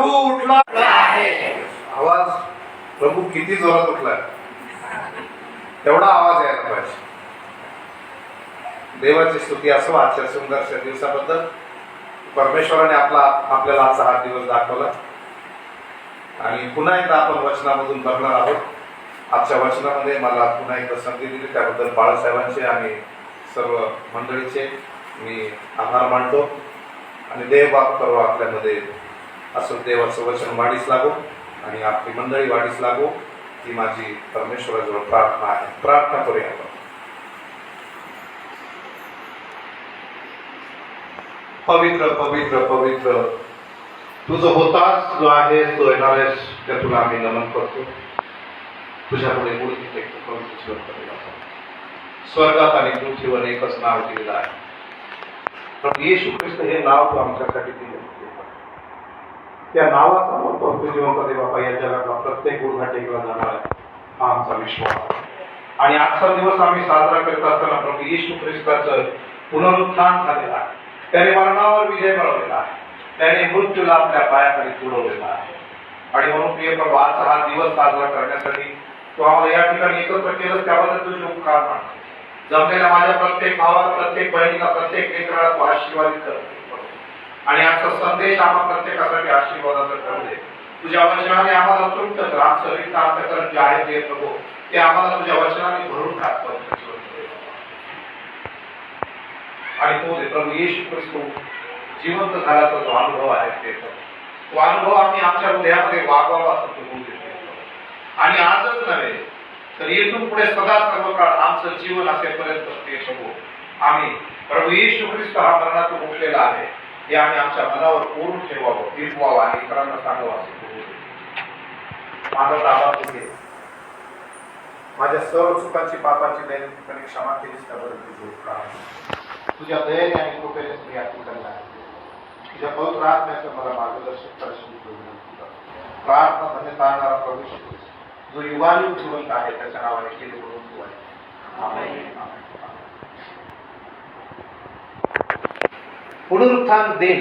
प्रभू उठला आहे. आवाज प्रभू किती जोरात उठलाय तेवढा आवाज यायला पाहिजे. देवाची स्तुती असो आजच्या सुंदरशा दिवसाबद्दल. परमेश्वराने आपल्याला आजचा हा दिवस दाखवला आणि पुन्हा एकदा आपण वचनामधून बघणार आहोत. आजच्या वचनामध्ये मला पुन्हा एकदा संधी दिली त्याबद्दल बाळासाहेबांचे आणि सर्व मंडळीचे मी आभार मानतो. आणि देव बाप करो आपल्यामध्ये असं देवाचं वचन वाढीस लागो आणि आपली मंडळी वाढीस लागो ही माझी परमेश्वराजवळ प्रार्थना आहे. प्रार्थना करूया आपण. पवित्र पवित्र पवित्र तू जो होतास जो आहेस तो येणार आहेस त्या तुला आम्ही नमन करतो. तुझ्यापुढे मूर्ती स्वर्गात आणि पृथ्वीवर एकच नाव दिलेलं आहे. प्रभू येशू ख्रिस्त हे नाव तू आमच्यासाठी दिले. त्या नावासमोर प्रभू जीवनपदे बाबा या जगाचा प्रत्येक गुढा टेकला जाणार आहे हा आमचा विश्वास. आणि आजचा दिवस आम्ही साजरा करत असताना प्रभू येशू ख्रिस्ताचं पुनरुत्थान झालेलं आहे. त्याने मरणावर विजय मिळवलेला आहे. त्याने मृत्यूला आपल्या पायाखाली तुडवलेला आहे. आणि म्हणून प्रिय प्रभू आजचा हा दिवस साजरा करण्यासाठी तू आम्हाला या ठिकाणी एकत्र केलं त्याबद्दल तुझे उपकार मानतो. जमलेल्या माझ्या प्रत्येक भावाला प्रत्येक बहिणीला प्रत्येक लेकराला तू आशीर्वादित कर आणि आजचा संदेश आम्हा प्रत्येकासाठी आशीर्वादाचा ठरू दे. तुझ्या वचनाने आम्हाला तृप्त कर. आमचं रिक्त अंतःकरण जे आहे ते प्रभू ते आम्हाला तुझ्या वचनाने भरून टाकतो आणि तो दे प्रभू येशू ख्रिस्त जिवंत झाल्याचा जो अनुभव आहे ते तो अनुभव आम्ही आमच्या हृदयामध्ये वागवावा असं तू बोलू देतो. आणि आजच नव्हे तर येथून पुढे सदा सर्व काळ आमचं जीवन असेपर्यंत ते प्रभू आम्ही प्रभू येशू ख्रिस्त हा मरणातून उठलेला आहे हे आम्ही आमच्या मनावर कोरून ठेवावं टिकवावं आणि इतरांना सांगावं असं बोलू देतो. माझा दावा तुझे माझ्या सर्व चुकांची पापाची दैनिकपणे क्षमा केलीस त्याबद्दल तुझे उपकार. तुझ्या दयेने आणि कृपेने मी आठवण आहे. तुझ्या पवित्र आत्म्याचं मला मार्गदर्शन करशील प्रार्थना धन्य तारणारा प्रभू जो युगायुग जिवंत आहे त्याच्या नावाने केले म्हणून तू आहे. पुनरुत्थान दिन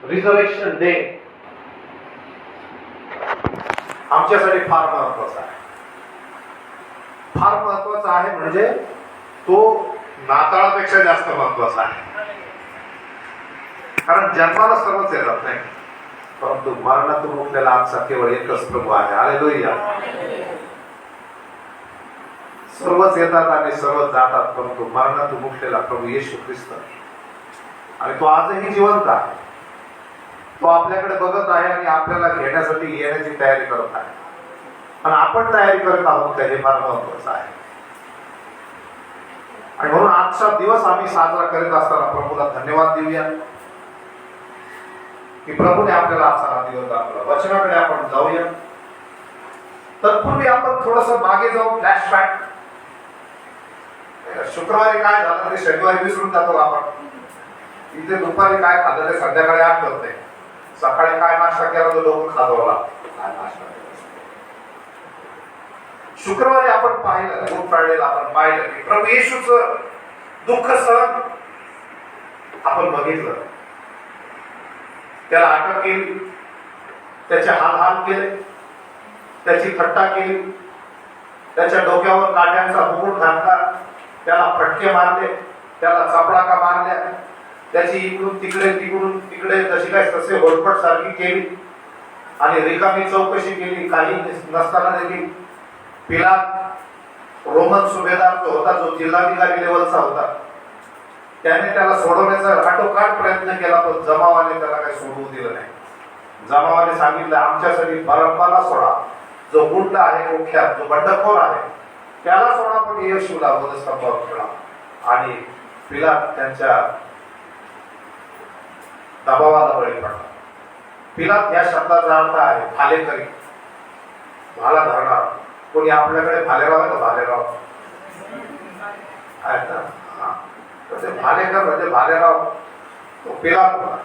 रिझर्वेशन डे आमच्यासाठी फार महत्वाचा आहे. फार महत्वाचा आहे म्हणजे तो नाताळापेक्षा जास्त महत्वाचा आहे. कारण जन्माला सर्वच येतात नाही परंतु मरणातून उठलेला आमचा केवळ एकच प्रभू आहे. हालेलुया. सर्वच येतात आणि सर्वच जातात परंतु मरणातून उठलेला प्रभू येशू ख्रिस्त आणि तो आजही जिवंत आहे. तो आपल्याकडे बघत आहे आणि आपल्याला घेण्यासाठी येण्याची तयारी करत आहे. आणि आपण तयारी करत आहोत का हे फार महत्वाचं आहे. आणि म्हणून आजचा दिवस आम्ही साजरा करीत असताना प्रभूला धन्यवाद देऊया की प्रभूने आपल्याला आजचा हा दिवस दाखवला. वचनाकडे आपण जाऊया. तत्पूर्वी आपण थोडस मागे जाऊ. फ्लॅशबॅक. शुक्रवारी काय झालं ते शनिवारी विसरून जातो आपण. इथे दुपारी काय खाल्लं ते संध्याकाळी आठवत नाही. सकाळी काय नाश्ता केला तो लोक खाजवला काय नाश्ता केला. शुक्रवारी आपण पाहिलं गुड फ्रायडेला आपण पाहिलं की प्रभू येशूचं दुःख सहन आपण बघितलं. त्याला अटक केली. त्याचे हाल केले. त्याची थट्टा केली. त्याच्या डोक्यावर काट्यांचा मुकुट घातला. त्याला फटके मारले. त्याला चपडाका मारल्या. त्याची इकडून तिकडे तिकडून तिकडे जशी काय तसे होडपट सारखी केली आणि रिकामी चौकशी केली. काही नसताना देखील पिलात रोमन सुभेदार जो होता जो जिल्हाधिकारी लेवलचा होता त्याने त्याला सोडवण्याचा आटोकाट प्रयत्न केला पण जमावाने त्याला काही सोडवू दिलं नाही. जमावाने सांगितलं आमच्यासाठी बरब्बाला सोडा जो गुंड आहे कुख्यात जो बंडखोर आहे त्याला सोडा पण येशूला वधस्तंभावर ठेवा. आणि पिलात त्यांच्या दबावाला बळी पडला. पिलात या शब्दाचा अर्थ आहे भालेकरी. भाला धरणार. कोणी आपल्याकडे भालेराव आहे का भालेराव आहेत ना. भालेकर म्हणजे भालेराव तो पिलात होता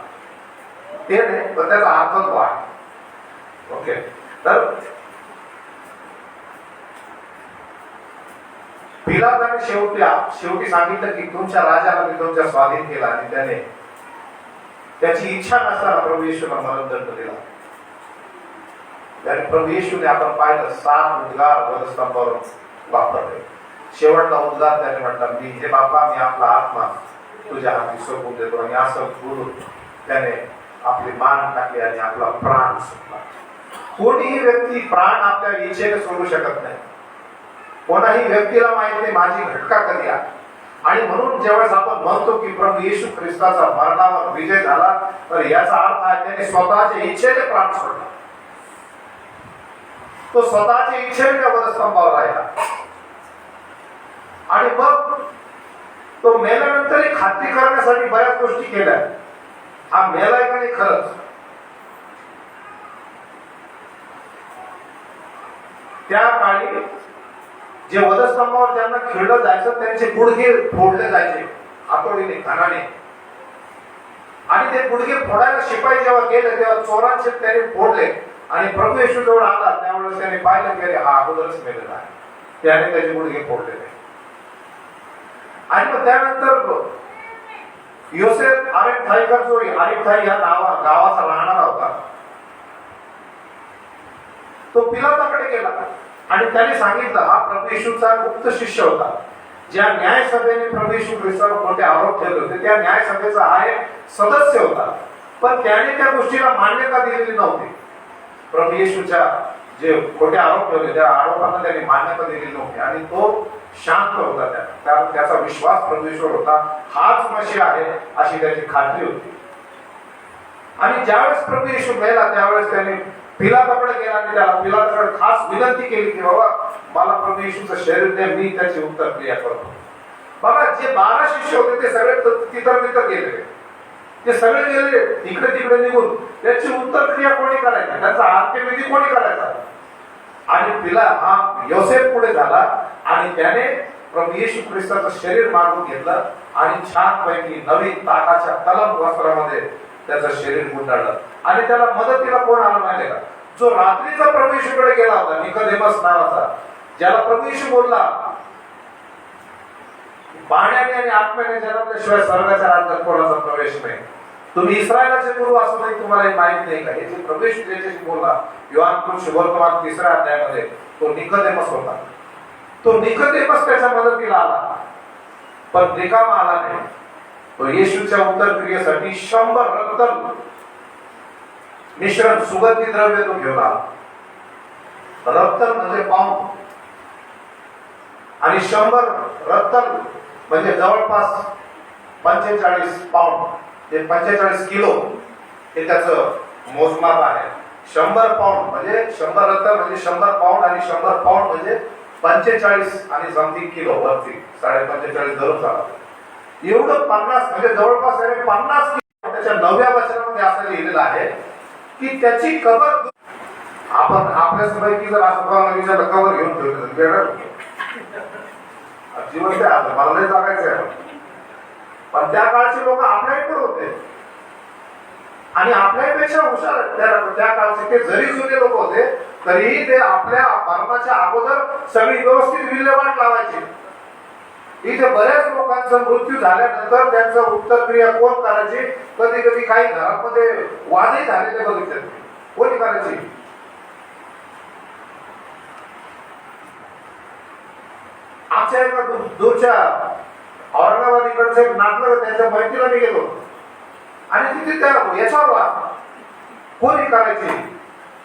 ते नाही पण त्याचा अर्थ तो आहे. ओके. तर पिलाताने शेवटी सांगितलं की तुमच्या राजाला मी तुमच्या स्वाधीन केला आणि त्याने त्याची इच्छा नसताना प्रभू येशूला मरणदंड दिला. त्याने प्रभू येशूने आपण पाहिलं 7 उद्गार वधस्तंभावर वापरले. शेवटचा उद्गार त्याने म्हटला, मी हे बापा मी आपला आत्मा तुझ्या हाती सोपवून देतो. आणि असं बोलून त्याने आपली मान टाकली आणि आपला प्राण सोडला. कोणीही व्यक्ती प्राण आपल्या इच्छेने सोडू शकत नाही. कोणाही व्यक्तीला माहित नाही माझी घटका कधी आहे. आणि म्हणून ज्यावेळेस आपण म्हणतो की प्रभू येशू ख्रिस्ताचा मरणावर विजय झाला, तर याचा अर्थ आहे त्याने स्वतःच्या इच्छेने प्राण सोडला. तो स्वतःच्या इच्छेने त्या वधस्तंभावर राहिला. आणि मग तो मेल्यानंतरही खात्री करण्यासाठी बऱ्याच गोष्टी केल्या. हा मेलाय का नाही खरंच. त्या काळी जे वधस्तंभावर ज्यांना खेळलं जायचं त्यांचे गुडघे फोडले जायचे हातोडीने घाणाने. आणि ते गुडघे फोडायला शिपाई जेव्हा गेले तेव्हा चोरांचे त्याने फोडले. आणि प्रभू येशू जवळ आला त्यावेळेस त्याने पाहिलं की अरे हा अगोदरच मेलेला आहे. त्याने त्याचे गुडघे फोडलेले. आणि मग त्यानंतर योसेफ अरिमथाईकर जो अरिमथाई या गावाचा राहणारा होता, तो पिलाताकडे गेला आणि त्याने सांगितलं हा प्रभू येशूचा गुप्त शिष्य होता. ज्या न्यायसभेने प्रभू येशू ख्रिस्तावर खोटे आरोप ठेवले होते त्या न्यायसभेचा हा एक सदस्य होता. पण त्याने त्या गोष्टीला मान्यता दिलेली नव्हती. प्रभू येशूच्या जे खोटे आरोप ठेवले त्या आरोपांना त्याने मान्यता दिलेली नव्हती. आणि तो शांत होता. त्याचा विश्वास प्रभू येशूवर होता. हाच मसीह आहे अशी त्याची खात्री होती. आणि ज्यावेळेस प्रभू येशू मेला त्यावेळेस त्याने पिलाताकडे गेला आणि त्याला पिलाताकडे खास विनंती केली की बाबा मला प्रभू येशूचं शरीर द्या, मी त्याची उत्तरक्रिया करतो. बघा जे 12 शिष्य होते ते सगळे तितर गेले. ते सगळे गेले इकडे तिकडे निघून. त्याची उत्तरक्रिया कोणी करायची, त्याचा अंत्यविधी कोणी करायचा. आणि हा योसेफ पुढे झाला आणि त्याने प्रभू येशू ख्रिस्ताचं शरीर मागून घेतलं आणि छानपैकी नवीन ताकाच्या तलम वस्त्रामध्ये त्याचं शरीर गुंडाळलं. आणि त्याला मदतीला कोण आला माहिती का, जो रात्रीचा प्रभू येशूकडे गेला होता निकोदेमस नावाचा, ज्याला प्रभू येशू बोलला पाण्याने आणि आत्म्याने जन्मल्याशिवाय स्वर्गाच्या राज्यात कोणाचा प्रवेश नाही. तुम्ही इस्रायलाचे गुरु असूनही तुम्हाला हे माहित नाही का. हे जे प्रभू येशू ज्याच्याशी बोलला योहान शुभवर्तमान 3ऱ्या अध्यायामध्ये, तो निकोदेमस होता. तो निकोदेमस त्याच्या मदतीला आला पण रिकामा आला नाही. तो येशूच्या उत्तरक्रियेसाठी 100 रत्तल मिश्रण सुगंधी द्रव्य तो घेऊन आला. रत्तल म्हणजे पाऊंड आणि 100 रत्तल म्हणजे जवळपास 45 पाऊंड. ते 45 किलो हे त्याचं मोजमाप आहे. 100 पाऊंड म्हणजे 100 रत्तल म्हणजे 100 पाऊंड आणि 100 पाऊंड म्हणजे 45 आणि समथिंग किलो वरती 45.5 धरून झाला. एवढं 50 म्हणजे जवळपास 50 किलो. त्याच्या 9व्या वचनामध्ये असं लिहिलेलं आहे की त्याची कबर आपण आपल्यापैकी जर असं कोणाला कबर घेऊन ठेवलं जीवन ते आता मला नाही जगायचं आहे. पण त्या काळचे लोक आपल्याकडे होते आणि आपल्यापेक्षा हुशार त्या काळचे ते जरी जुने लोक होते तरीही ते आपल्या मरणाच्या अगोदर सगळी व्यवस्थित विल्हेवाट लावायची. इथे बऱ्याच लोकांचा मृत्यू झाल्यानंतर त्यांचं उत्तरक्रिया कोण करायची. कधी कधी काही घरामध्ये वादही झालेले बघितले. कोणी करायची. आमच्या एका दूरच्या औरंगाबाद इकडचं एक नातलं त्यांच्या मैत्रीला मी गेलो आणि तिथे त्या याच्यावर वाद कोणी करायची.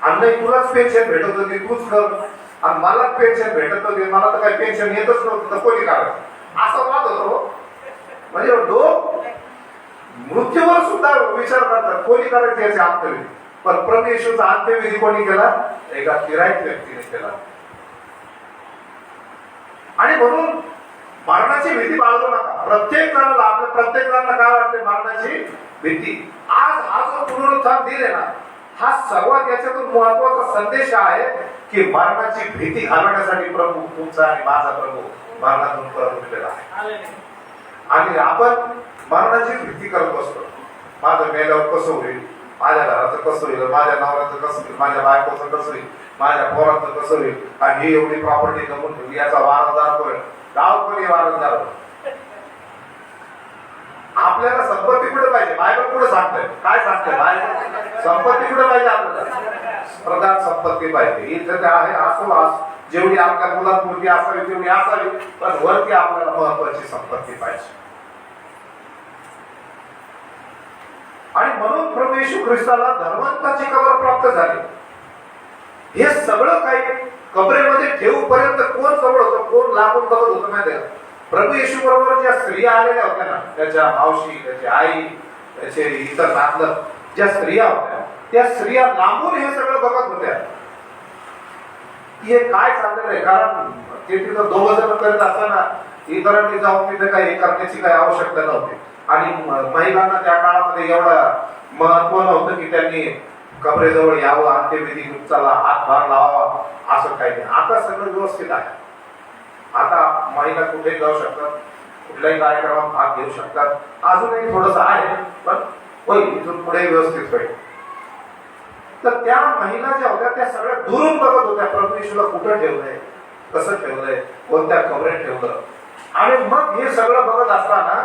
आणि तुलाच पेन्शन भेटत होती तूच कर आणि मलाच पेन्शन भेटत होती, मला तर काही पेन्शन येतच नव्हतं तर कोणी करायचं असा वाद होतो. म्हणजे लोक मृत्यूवर सुद्धा विचार करतात कोणी करायचे याचे अंत्यविधी. पण प्रभू येशूचा अंत्यविधी कोणी केला, एका किरायत व्यक्तीने केला. आणि म्हणून मरणाची भीती बाळगू नका. प्रत्येक जणाला आपल्या प्रत्येक जणांना काय वाटते मरणाची भीती. आज हा जो पुनरुत्थान दिले ना हा सर्वात याच्यातून महत्वाचा संदेश आहे की मरणाची भीती घालवण्यासाठी प्रभू तुमचा आणि माझा प्रभू मरणातून परत उठलेला आहे. आणि आपण मरणाची भीती करत असतो. माझं मेल्यावर कसं होईल, माझ्या घराचं कसं होईल, माझ्या नवऱ्याचं कसं होईल, माझ्या बायकोचं कसं होईल, माझ्या पोराचं कसं होईल, आणि ही एवढी प्रॉपर्टी जमून ठेवली याचा वारसदार होईल, गाव कोणी वारसदार होईल. आपल्याला संपत्ती कुठे पाहिजे? बायबल कुठे सांगतंय? काय सांगतंय बायबल? संपत्ती कुठे पाहिजे आपल्याला? प्रधान संपत्ती पाहिजे. इथं ते आहे असं जेवढी आपल्या मुलांपुरती असावी तेवढी असावी, पण वरती आपल्याला महत्वाची संपत्ती पाहिजे. आणि म्हणून प्रभू येशू ख्रिस्ताला धर्मवंताची कबर प्राप्त झाली. हे सगळं काही कबरेमध्ये ठेवूपर्यंत कोण जवळ होतं, कोण लांबून बघत होतं माहिती आहे? प्रभू येशू बरोबर ज्या स्त्रिया आलेल्या होत्या ना, त्याच्या मावशी, त्याची आई, त्याचे इतर नातलग ज्या स्त्रिया होत्या, त्या स्त्रिया लांबून हे सगळं बघत होत्या. हे काय चाललेलं आहे? कारण ते तिथं दोघं जण करत असताना इतरांनी जाऊन तिथे काही करण्याची काही आवश्यकता नव्हती. आणि महिलांना त्या काळामध्ये एवढं महत्व नव्हतं की त्यांनी कबरेजवळ यावं, अंत्यविधी चला हात भार लावावा, असं काही नाही. आता सगळं व्यवस्थित आहे. आता महिला कुठेही जाऊ शकतात, कुठल्याही कार्यक्रमात भाग घेऊ शकतात. अजूनही थोडस आहे, पण होईल, इथून पुढे व्यवस्थित होईल. तर त्या महिला ज्या होत्या त्या सगळ्या दुरून बघत होत्या प्रभू येशूला कुठं ठेवलंय, कसं ठेवलंय, कोणत्या कबरेत ठेवलं. आणि मग हे सगळं बघत असताना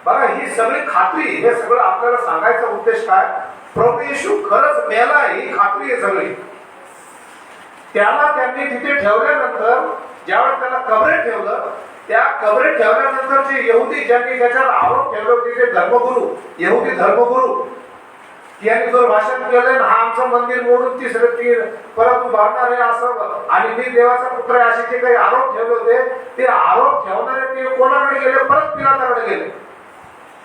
बघा, ही सगळी खात्री, हे सगळं आपल्याला सांगायचा उद्देश काय? प्रभू येशू खरंच मेला, ही खात्री आहे सगळी. त्याला त्यांनी तिथे ठेवल्यानंतर, ज्यावेळेस त्याला कबरेत ठेवलं, त्या कबरेत ठेवल्यानंतर जे यहुदी ज्यांनी त्याच्यावर आरोप ठेवले होते, ते धर्मगुरू, यहुदी धर्मगुरू, यांनी जो भाषण केलं, हा आमचं मंदिर मोडून तिसरे परत उभारणार आहे असं, आणि मी देवाचा पुत्र आहे असे जे काही आरोप ठेवले होते, ते आरोप ठेवणारे ते कोणाकडे गेले? परत पिलाताकडे गेले.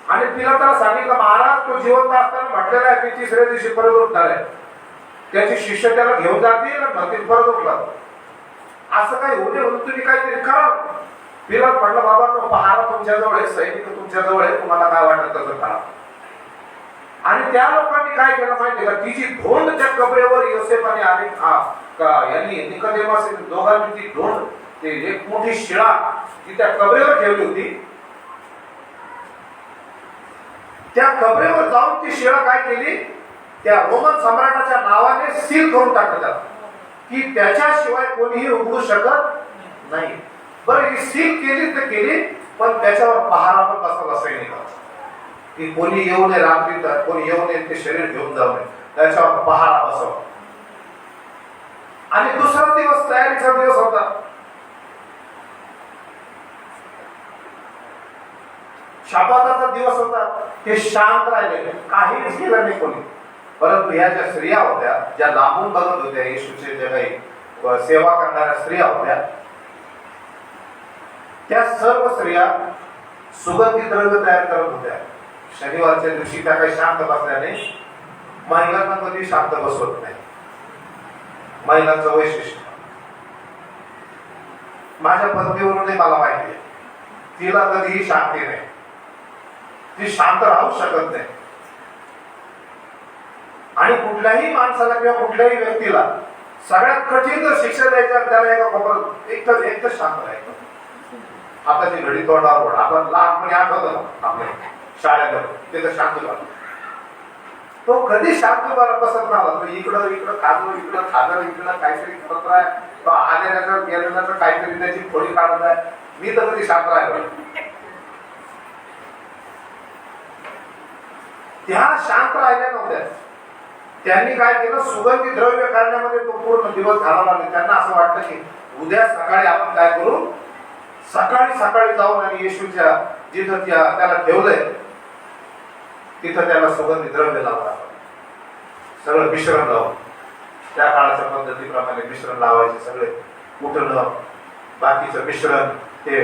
आणि पिलाताला सांगितलं, महाराज तो जिवंत असताना म्हटलेला आहे की तिसऱ्या दिवशी परत उठणार आहे. त्याचे शिष्य त्याला घेऊन जातील आणि म्हणतील परत उठला. असं काही होणे म्हणून तुम्ही काहीतरी करा. पिलात म्हटलं, बाबा पहारा तुमच्याजवळ आहे, सैनिक तुमच्याजवळ आहे, तुम्हाला काय वाटत तसं करा. आणि त्या लोकांनी काय केलं माहितीये का? तिची धोंड त्या कबरेवर योसेफाने आणि यांनी निकोदेमस दोघांनी ती धोंड, ते एक मोठी शिळा ती त्या कबरेवर ठेवली होती. त्या कबरेवर जाऊन ती शिळा काय केली? त्या रोमन सम्राटाच्या नावाने सील करून टाकलं त्याला, की त्याच्याशिवाय कोणीही उघडू शकत नाही. बरं, ही सील केली तर केली, पण त्याच्यावर पहारा पण बसवला सैनिकाचा, की कोणी येऊ नये रात्री, तर कोणी येऊ नये, ते शरीर घेऊन जाऊ नये, त्याच्यावर पहारा बसवा. आणि दुसरा दिवस तयारीचा दिवस होता. शब्बाताचा दिवस होता. ते शांत राहिले, काहीच केलं नाही कोणी. परंतु ह्या ज्या स्त्रिया होत्या, ज्या लांबून बघत होत्या, येशूचे जे काही सेवा करणाऱ्या स्त्रिया होत्या, त्या सर्व स्त्रिया सुगंधी द्रव्य तयार करत होत्या. शनिवारच्या दिवशी त्या काही शांत बसल्याने महिलांना कधी शांत बसवत नाही. महिलांचं वैशिष्ट्य माझ्या पत्नीवरूनही मला माहिती आहे, तिला कधीही शांती नाही, ती शांत राहू शकत नाही. आणि कुठल्याही माणसाला किंवा कुठल्याही व्यक्तीला सगळ्यात कठीण जर शिक्षा द्यायचं, त्याला एका कोपऱ्यात एकच शांत राहायचं. हाताची घडी तोंडावर पड. आपण लहानपणी आठवतो ना आपल्या शाळेत, तिथं शांत झाला, तो कधी शांत बसत नव्हता. तो इकडं इकडं खाजर, इकडं खाजर, इकडं काहीतरी करत राह, तो आलेल्याचं गेलेल्याचं काहीतरी त्याची खोडी काढत आहे. मी तर कधी शांत राहिलो. त्या शांत राहिल्या नव्हत्या. त्यांनी काय केलं? सुगंधी द्रव्य करण्यामध्ये तो पूर्ण दिवस घालवला. त्यांना असं वाटतं की उद्या सकाळी आपण काय करू, सकाळी जाऊन आणि येशूच्या जिथं त्याला ठेवलंय तिथं त्याला सुगंधी द्रव्य लावला, सगळं मिश्रण लावून. त्या काळाच्या पद्धतीप्रमाणे मिश्रण लावायचे, सगळे कुठलं बाकीचं मिश्रण, ते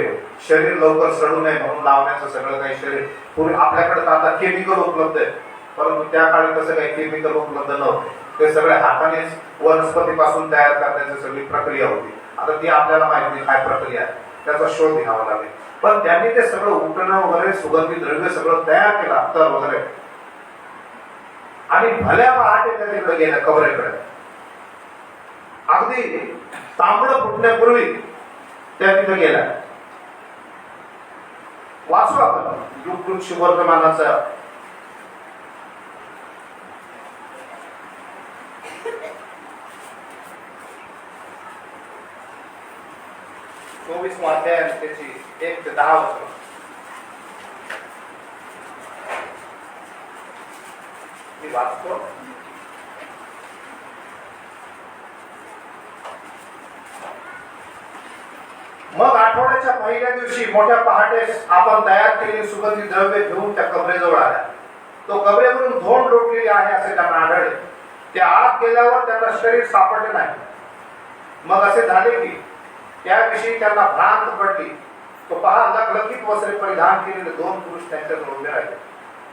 शरीर लवकर सडू नये म्हणून लावण्याचं सगळं काही. शरीर पूर्वी आपल्याकडे आता केमिकल उपलब्ध आहे, परंतु त्या काळी तसं काही केमिकल उपलब्ध नव्हते. ते सगळे हातानेच वनस्पतीपासून तयार करण्याची सगळी प्रक्रिया होती. आता ती आपल्याला माहिती नाही काय प्रक्रिया आहे, त्याचा शोध घ्यावा लागेल. पण त्यांनी ते सगळं उठणं वगैरे, सुगंधी द्रव्य सगळं तयार केलं, अत्तर वगैरे. आणि भल्या पहाटे त्या तिकडे गेल्या कबरेकडे. अगदी तांबडं फुटण्यापूर्वी त्या तिथे गेल्या. वाचू आपण लूक शुभवर्तमानाचा 24 अध्याय त्याची 1 ते 10 वचन. मी वाचतो. मग आठवड्याच्या पहिल्या दिवशी मोठ्या पहाटे आपण तयार केलेली सुगंधी द्रव्य घेऊन त्या कबरेजवळ आल्या. तो कबरेवरून धोंड लोटलेली आहे असे त्यांना आढळले. त्या आत गेल्यावर त्यांना शरीर सापडले नाही. मग असे झाले की त्याविषयी त्यांना भ्रांत पडली. तो पहा, लखलखीत वस्त्रे परिधान केलेले दोन पुरुष त्यांच्याजवळ उभे राहिले.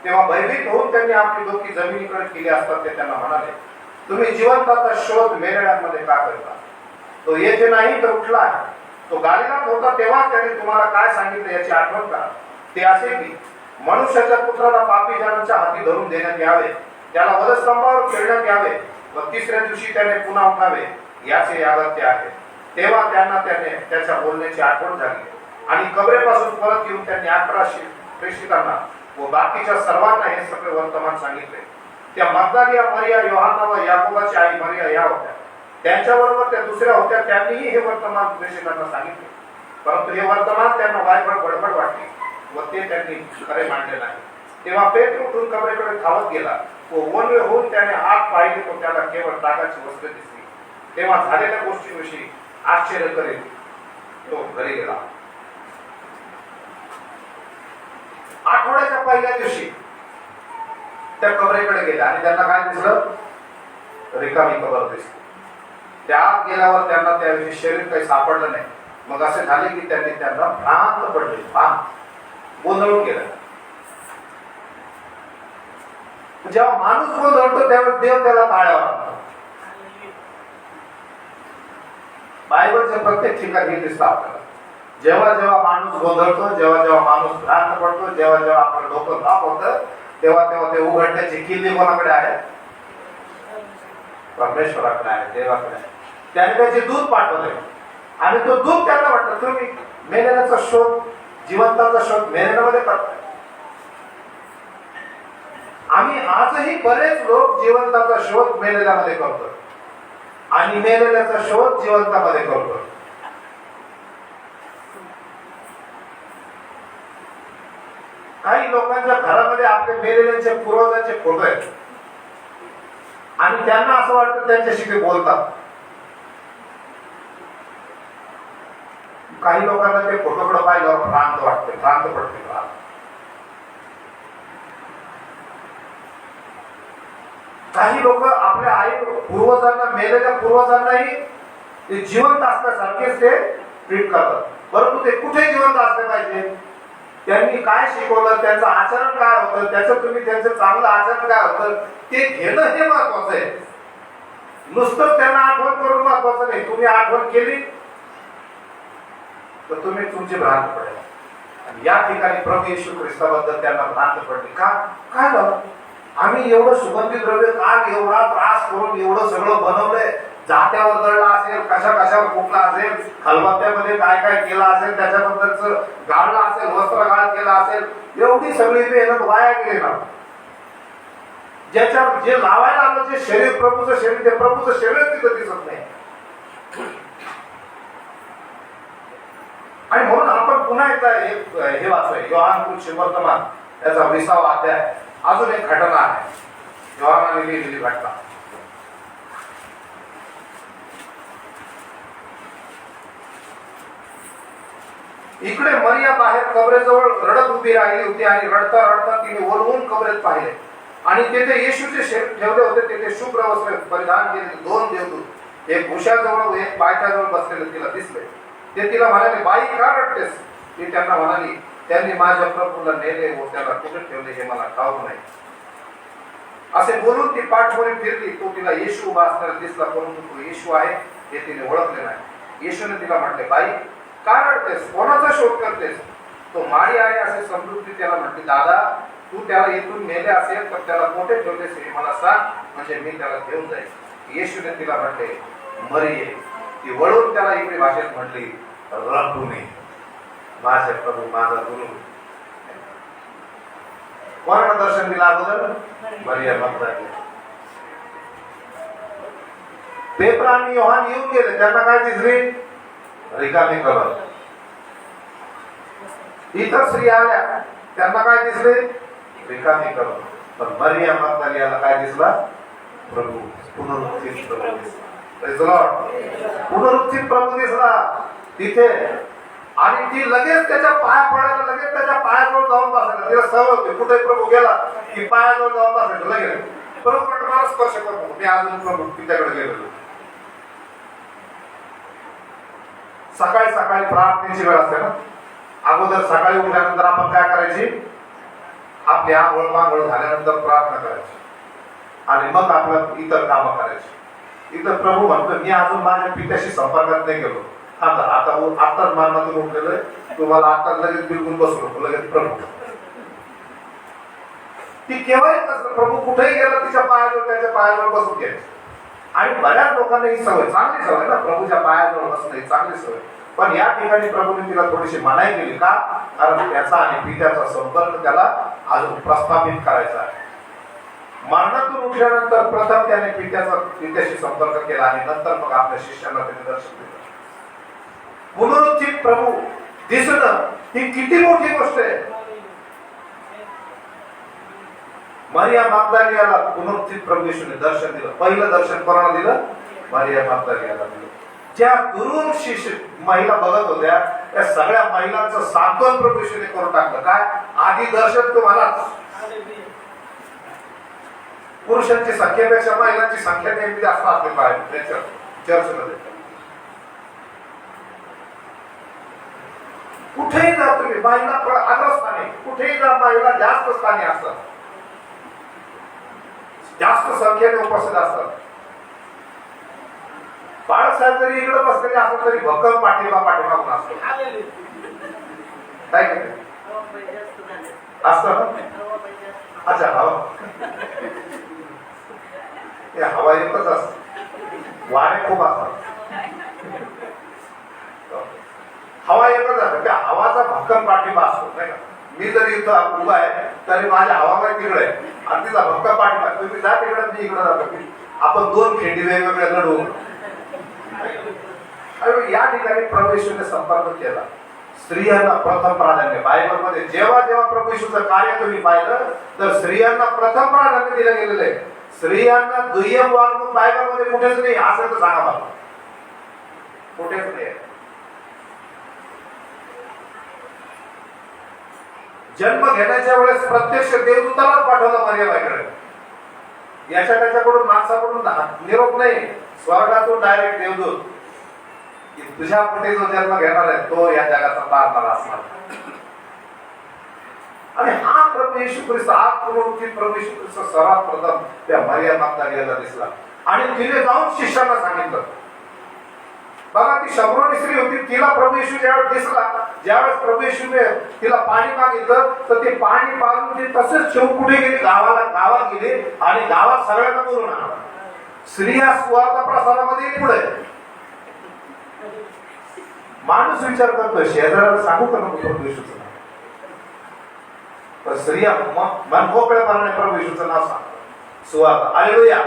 तेव्हा भयभीत होऊन त्यांनी आपली डोकी जमिनीकडे केली असता ते त्यांना म्हणाले, तुम्ही जिवंताचा शोध मेलेल्यांमध्ये का करता? तो येथे नाही तर उठला आहे. तो गालिलात होता तेव्हा त्याने तुम्हाला काय सांगितले याची आठवण करा. ते असे की मनुष्याच्या पुत्राला पापी जनांच्या हाती धरून देण्यात यावे, त्याला वधस्तंभावर खेळण्यात यावे व तिसऱ्या दिवशी त्याने पुन्हा उठावे याचे यागत्य आहे. तेव्हा त्यांना त्याच्या बोलण्याची आठवण झाली आणि कबरेपासून परत येऊन त्यांनी 11 प्रेषितांना व बाकीच्या सर्वांना हे सगळे वर्तमान सांगितले. त्या मग्दलिया मरिया, योहाना व याकोबाची आई मरिया या होत्या. त्यांच्याबरोबर त्या दुसऱ्या होत्या. त्यांनीही हे वर्तमान प्रेषितांना सांगितले. परंतु हे वर्तमान त्यांना वायफळ बडबड वाटली व ते त्यांनी खरे मानले नाही. तेव्हा पेत्र उठून कबरेकडे धावत गेला व वनवे होऊन त्याने आत पाहिले तो त्याला केवळ तागाची वस्त्रे दिसली. तेव्हा झालेल्या गोष्टीविषयी आश्चर्य करीत तो घरी गेला. आठवड्याच्या पहिल्या दिवशी त्या कबरेकडे गेल्या आणि त्यांना काय दिसलं? रिकामी कबर दिसली. त्या आत गेल्यावर त्यांना त्याविषयी शरीर काही सापडलं नाही. मग असे झाले की त्यांनी त्यांना भ्रांत पडले, गोंधळून गेला. जेव्हा माणूस गोंधळतो त्यावेळेस देव त्याला टाळ्या वाजवतो. बायबलच्या प्रत्येक ठिकाणी हे दिसतं आपल्याला. जेव्हा जेव्हा माणूस गोंधळतो, जेव्हा जेव्हा माणूस भ्रांत पडतो, जेव्हा जेव्हा आपलं डोकं ताप होतं, तेव्हा तेव्हा ते उघडण्याची किल्ली कोणाकडे आहे? परमेश्वराकडे आहे, देवाकडे आहे. त्याने त्याचे दूध पाठवले आणि तो दूध त्यांना वाटलं, तुम्ही मेलेल्याचा शोध, जिवंताचा शोध मेलेल्यामध्ये करताय. आम्ही आजही बरेच लोक जिवंताचा शोध मेलेल्यामध्ये करतो आणि मेलेल्याचा शोध जिवंतामध्ये करतो. काही लोकांच्या घरामध्ये आपले मेलेल्यांचे पूर्वजांचे फोटो आहेत आणि त्यांना असं वाटतं त्यांच्याशी ते बोलतात. काही लोकांना ते फोटोकडे पाहिल्यावर भ्रांत वाटते, भ्रांत पडते. काही लोक आपल्या आई पूर्वजांना, मेलेल्या पूर्वजांनाही जिवंत असल्यासारखेच ते ट्रीट करतात. परंतु ते कुठे जिवंत असले पाहिजे, त्यांनी काय शिकवलं, त्यांचं आचरण काय होतं, त्याचं तुम्ही त्यांचं चांगलं आचरण काय होतं ते घेणं हे महत्वाचं आहे. नुसतं त्यांना आठवण करून महत्वाचं नाही. तुम्ही आठवण केली तर तुम्ही तुमची भ्रांत पडेल. आणि या ठिकाणी प्रभू येशू ख्रिस्ताबद्दल त्यांना भ्रांत पडली. काय झालं? आम्ही एवढं सुगंधी द्रव्य काल एवढा त्रास करून एवढं सगळं बनवलंय, जात्यावर दळला असेल, कशावर फुटला असेल, खलबत्त्यामध्ये काय काय केलं असेल, त्याच्याबद्दलच गाळलं असेल, वस्त्र गाळ केला असेल, एवढी सगळी मेहनत वाया गेली ना. ज्याच्यावर जे लावायला आलं, जे शरीर प्रभूचं शरीर, ते प्रभूचं शरीर तिथं दिसत नाही. आणि म्हणून आपण पुन्हा एकदा हे वाचूया, योहान सुवर्तमान याचा 20वा अध्याय. अजून एक घटना आहे, योहानाने लिहिलेली घटना. इकडे मरिया बाहेर कबरेजवळ रडत उभी राहिली होती आणि रडता रडता तिने ओलवून कबरेत पाहिले आणि तेथे येशूचे शरीर ठेवले होते. तेथे शुभ्र वस्त्र परिधान केलेले 2 देवदूत, एक भुशाजवळ व एक पायथ्याजवळ बसलेले तिला दिसले. ते तिला म्हणाले, बाई का रडतेस? ती त्यांना म्हणाली, त्यांनी माझ्या प्रभूला नेले व त्याला कुठे ठेवले हे मला ठाऊक नाही. असे बोलून ती पाठवून फिरली. तो तिला येशू उभा असताना दिसला, परंतु तो येशू आहे हे तिने ओळखले नाही. येशूने तिला म्हटले, बाई का रडतेस? कोणाचा शोध करतेस? तो माळी आहे असे समजून ती त्याला म्हटली, दादा तू त्याला इथून नेले असेल तर त्याला कुठे ठेवलेस हे मला सांग, म्हणजे मी त्याला घेऊन जाईल. येशूने तिला म्हटले, मरिये. ती वळून त्याला इकडे भाषेत म्हटली, रब्बुनी, माझे प्रभू, माझा गुरु. कोणाला दर्शन दिलं अगोदर? मरिया मग्दलिनी. पेत्र आणि योहान येऊन गेले, त्यांना काय दिसली? रिकामी कबर. इतर स्त्रिया आल्या, त्यांना काय दिसले? रिकामी कबर. पण मरिया मग्दलियाला काय दिसला? प्रभू, पुनरुत्थित प्रभू दिसला. Praise the Lord. पुनरुत्थित प्रभू दिसला तिथे, आणि ती लगेच त्याच्या पाया पडायला, लगेच त्याच्या पायाजवळ जाऊन बसायला. तिला सवय होती, कुठे प्रभू गेला की पायाजवळ जाऊन बसायचं लगेच. प्रभू म्हणतो मला स्पर्श करतो. मी अजून प्रभू तिच्याकडे गेलेलो. सकाळी सकाळी प्रार्थनेची वेळ असते ना. अगोदर सकाळी उठल्यानंतर आपण काय करायची? आपली आंघोळ पांघोळ झाल्यानंतर प्रार्थना करायची, आणि मग आपलं इतर कामं करायची. इथं प्रभू म्हणतो मी अजून माझ्या पित्याशी संपर्कात नाही गेलो. आताच मरणातून उठलेलं आहे, तुम्हाला आता लगेच बिलकुल बसू नको, लगेच प्रभू. ती केव्हाही नसतं, प्रभू कुठेही गेला तिच्या पायाजवळ, त्याच्या पायाजवळ बसून घ्यायची. आणि बऱ्याच लोकांना ही सवय, चांगली सवय ना, प्रभूच्या पायाजवळ बसणं ही चांगली सवय. पण या ठिकाणी प्रभूने तिला थोडीशी मनाई केली. का? कारण त्याचा आणि पित्याचा संपर्क त्याला अजून प्रस्थापित करायचा आहे. मरणातून उठल्यानंतर प्रथम त्याने पित्याशी संपर्क केला, आणि नंतर मग आपल्या शिष्यांना त्याने दर्शन दिलं. पुनरुत्थित प्रभू दिसणं ही किती मोठी गोष्ट आहे. मरिया मग्दलियाला पुनरुत्थित प्रभू येशूने दर्शन दिलं. पहिलं दर्शन कोणाला दिलं? मरिया मग्दलियाला दिलं. ज्या दुरून शिष्य महिला बघत होत्या त्या सगळ्या महिलांचं सांत्वन प्रभू येशूने करून टाकलं. काय? आधी दर्शन तुम्हालाच. पुरुषांची संख्येपेक्षा महिलांची संख्या नेहमी जास्त असते पाहिजे चर्चमध्ये. कुठेही जा तुम्ही, महिला अग्रस्थानी, कुठेही जा महिला जास्त स्थानी असतात, जास्त संख्येने उपस्थित असतात. बाळासाहेब जरी इकडे बसलेले असतात तरी भक्कम पाठीमागून असतो. काय असत ना? अच्छा, हवा हवा एकच असत, वारे खूप असतात. हवा एकच असत, त्या हवाचा भक्कम पाठिंबा असतो नाही का? मी जरी इथं उभा आहे तरी माझ्या हवाबाई तिकडे आहे, आणि तिचा भक्कम पाठिंबा. तुम्ही जा तिकडे, मी इकडे जातो, आपण दोन खेंडी वेगवेगळ्या लढू. या ठिकाणी प्रभू येशूने संपर्क केला. स्त्रियांना प्रथम प्राधान्य. बायबल मध्ये जेव्हा जेव्हा प्रभू येशूचं कार्य तुम्ही पाहिलं तर स्त्रियांना प्रथम प्राधान्य दिलं गेलेलं आहे. स्त्रियांना दुय्यम वागणूक बायबल मध्ये कुठेच नाही. असं तर सांगा मला, कुठेच नाही. जन्म घेण्याच्या वेळेस प्रत्यक्ष देवदूतालाच पाठवलं मरियमाकडे. त्याच्याकडून माणसाकडून निरोप नाही, स्वर्गातून डायरेक्ट देवदूत. तुझ्या पोटी जो जन्म घेणार आहे तो या जगाचा पारणारा असणार. आणि हा प्रभू येशू ख्रिस्त, हा पुनरुत्थित प्रभू येशू ख्रिस्त सर्वात प्रथम त्या मरिया मग्दलियाला दिसला, आणि तिने जाऊन शिष्यांना सांगितलं. बघा, ती शमरोनी स्त्री होती, तिला प्रभू येशू ज्यावेळेस दिसला, ज्यावेळेस प्रभू येशूने तिला पाणी मागितलं तर ते पाणी पाजून ती तसेच ठेवून कुठे गेली? गावात गेली, आणि गावात सगळ्यांना बोलून आणला. स्त्रिया सुवार्थ प्रसारामध्ये पुढे. माणूस विचार करतो शेजाऱ्याला सांगू का नको प्रभू येशूचं नाव? पण स्त्रिया मन मोकळेपणाने प्रभू येशूचं नाव सांगतात. सुवार्थ. हालेलुया.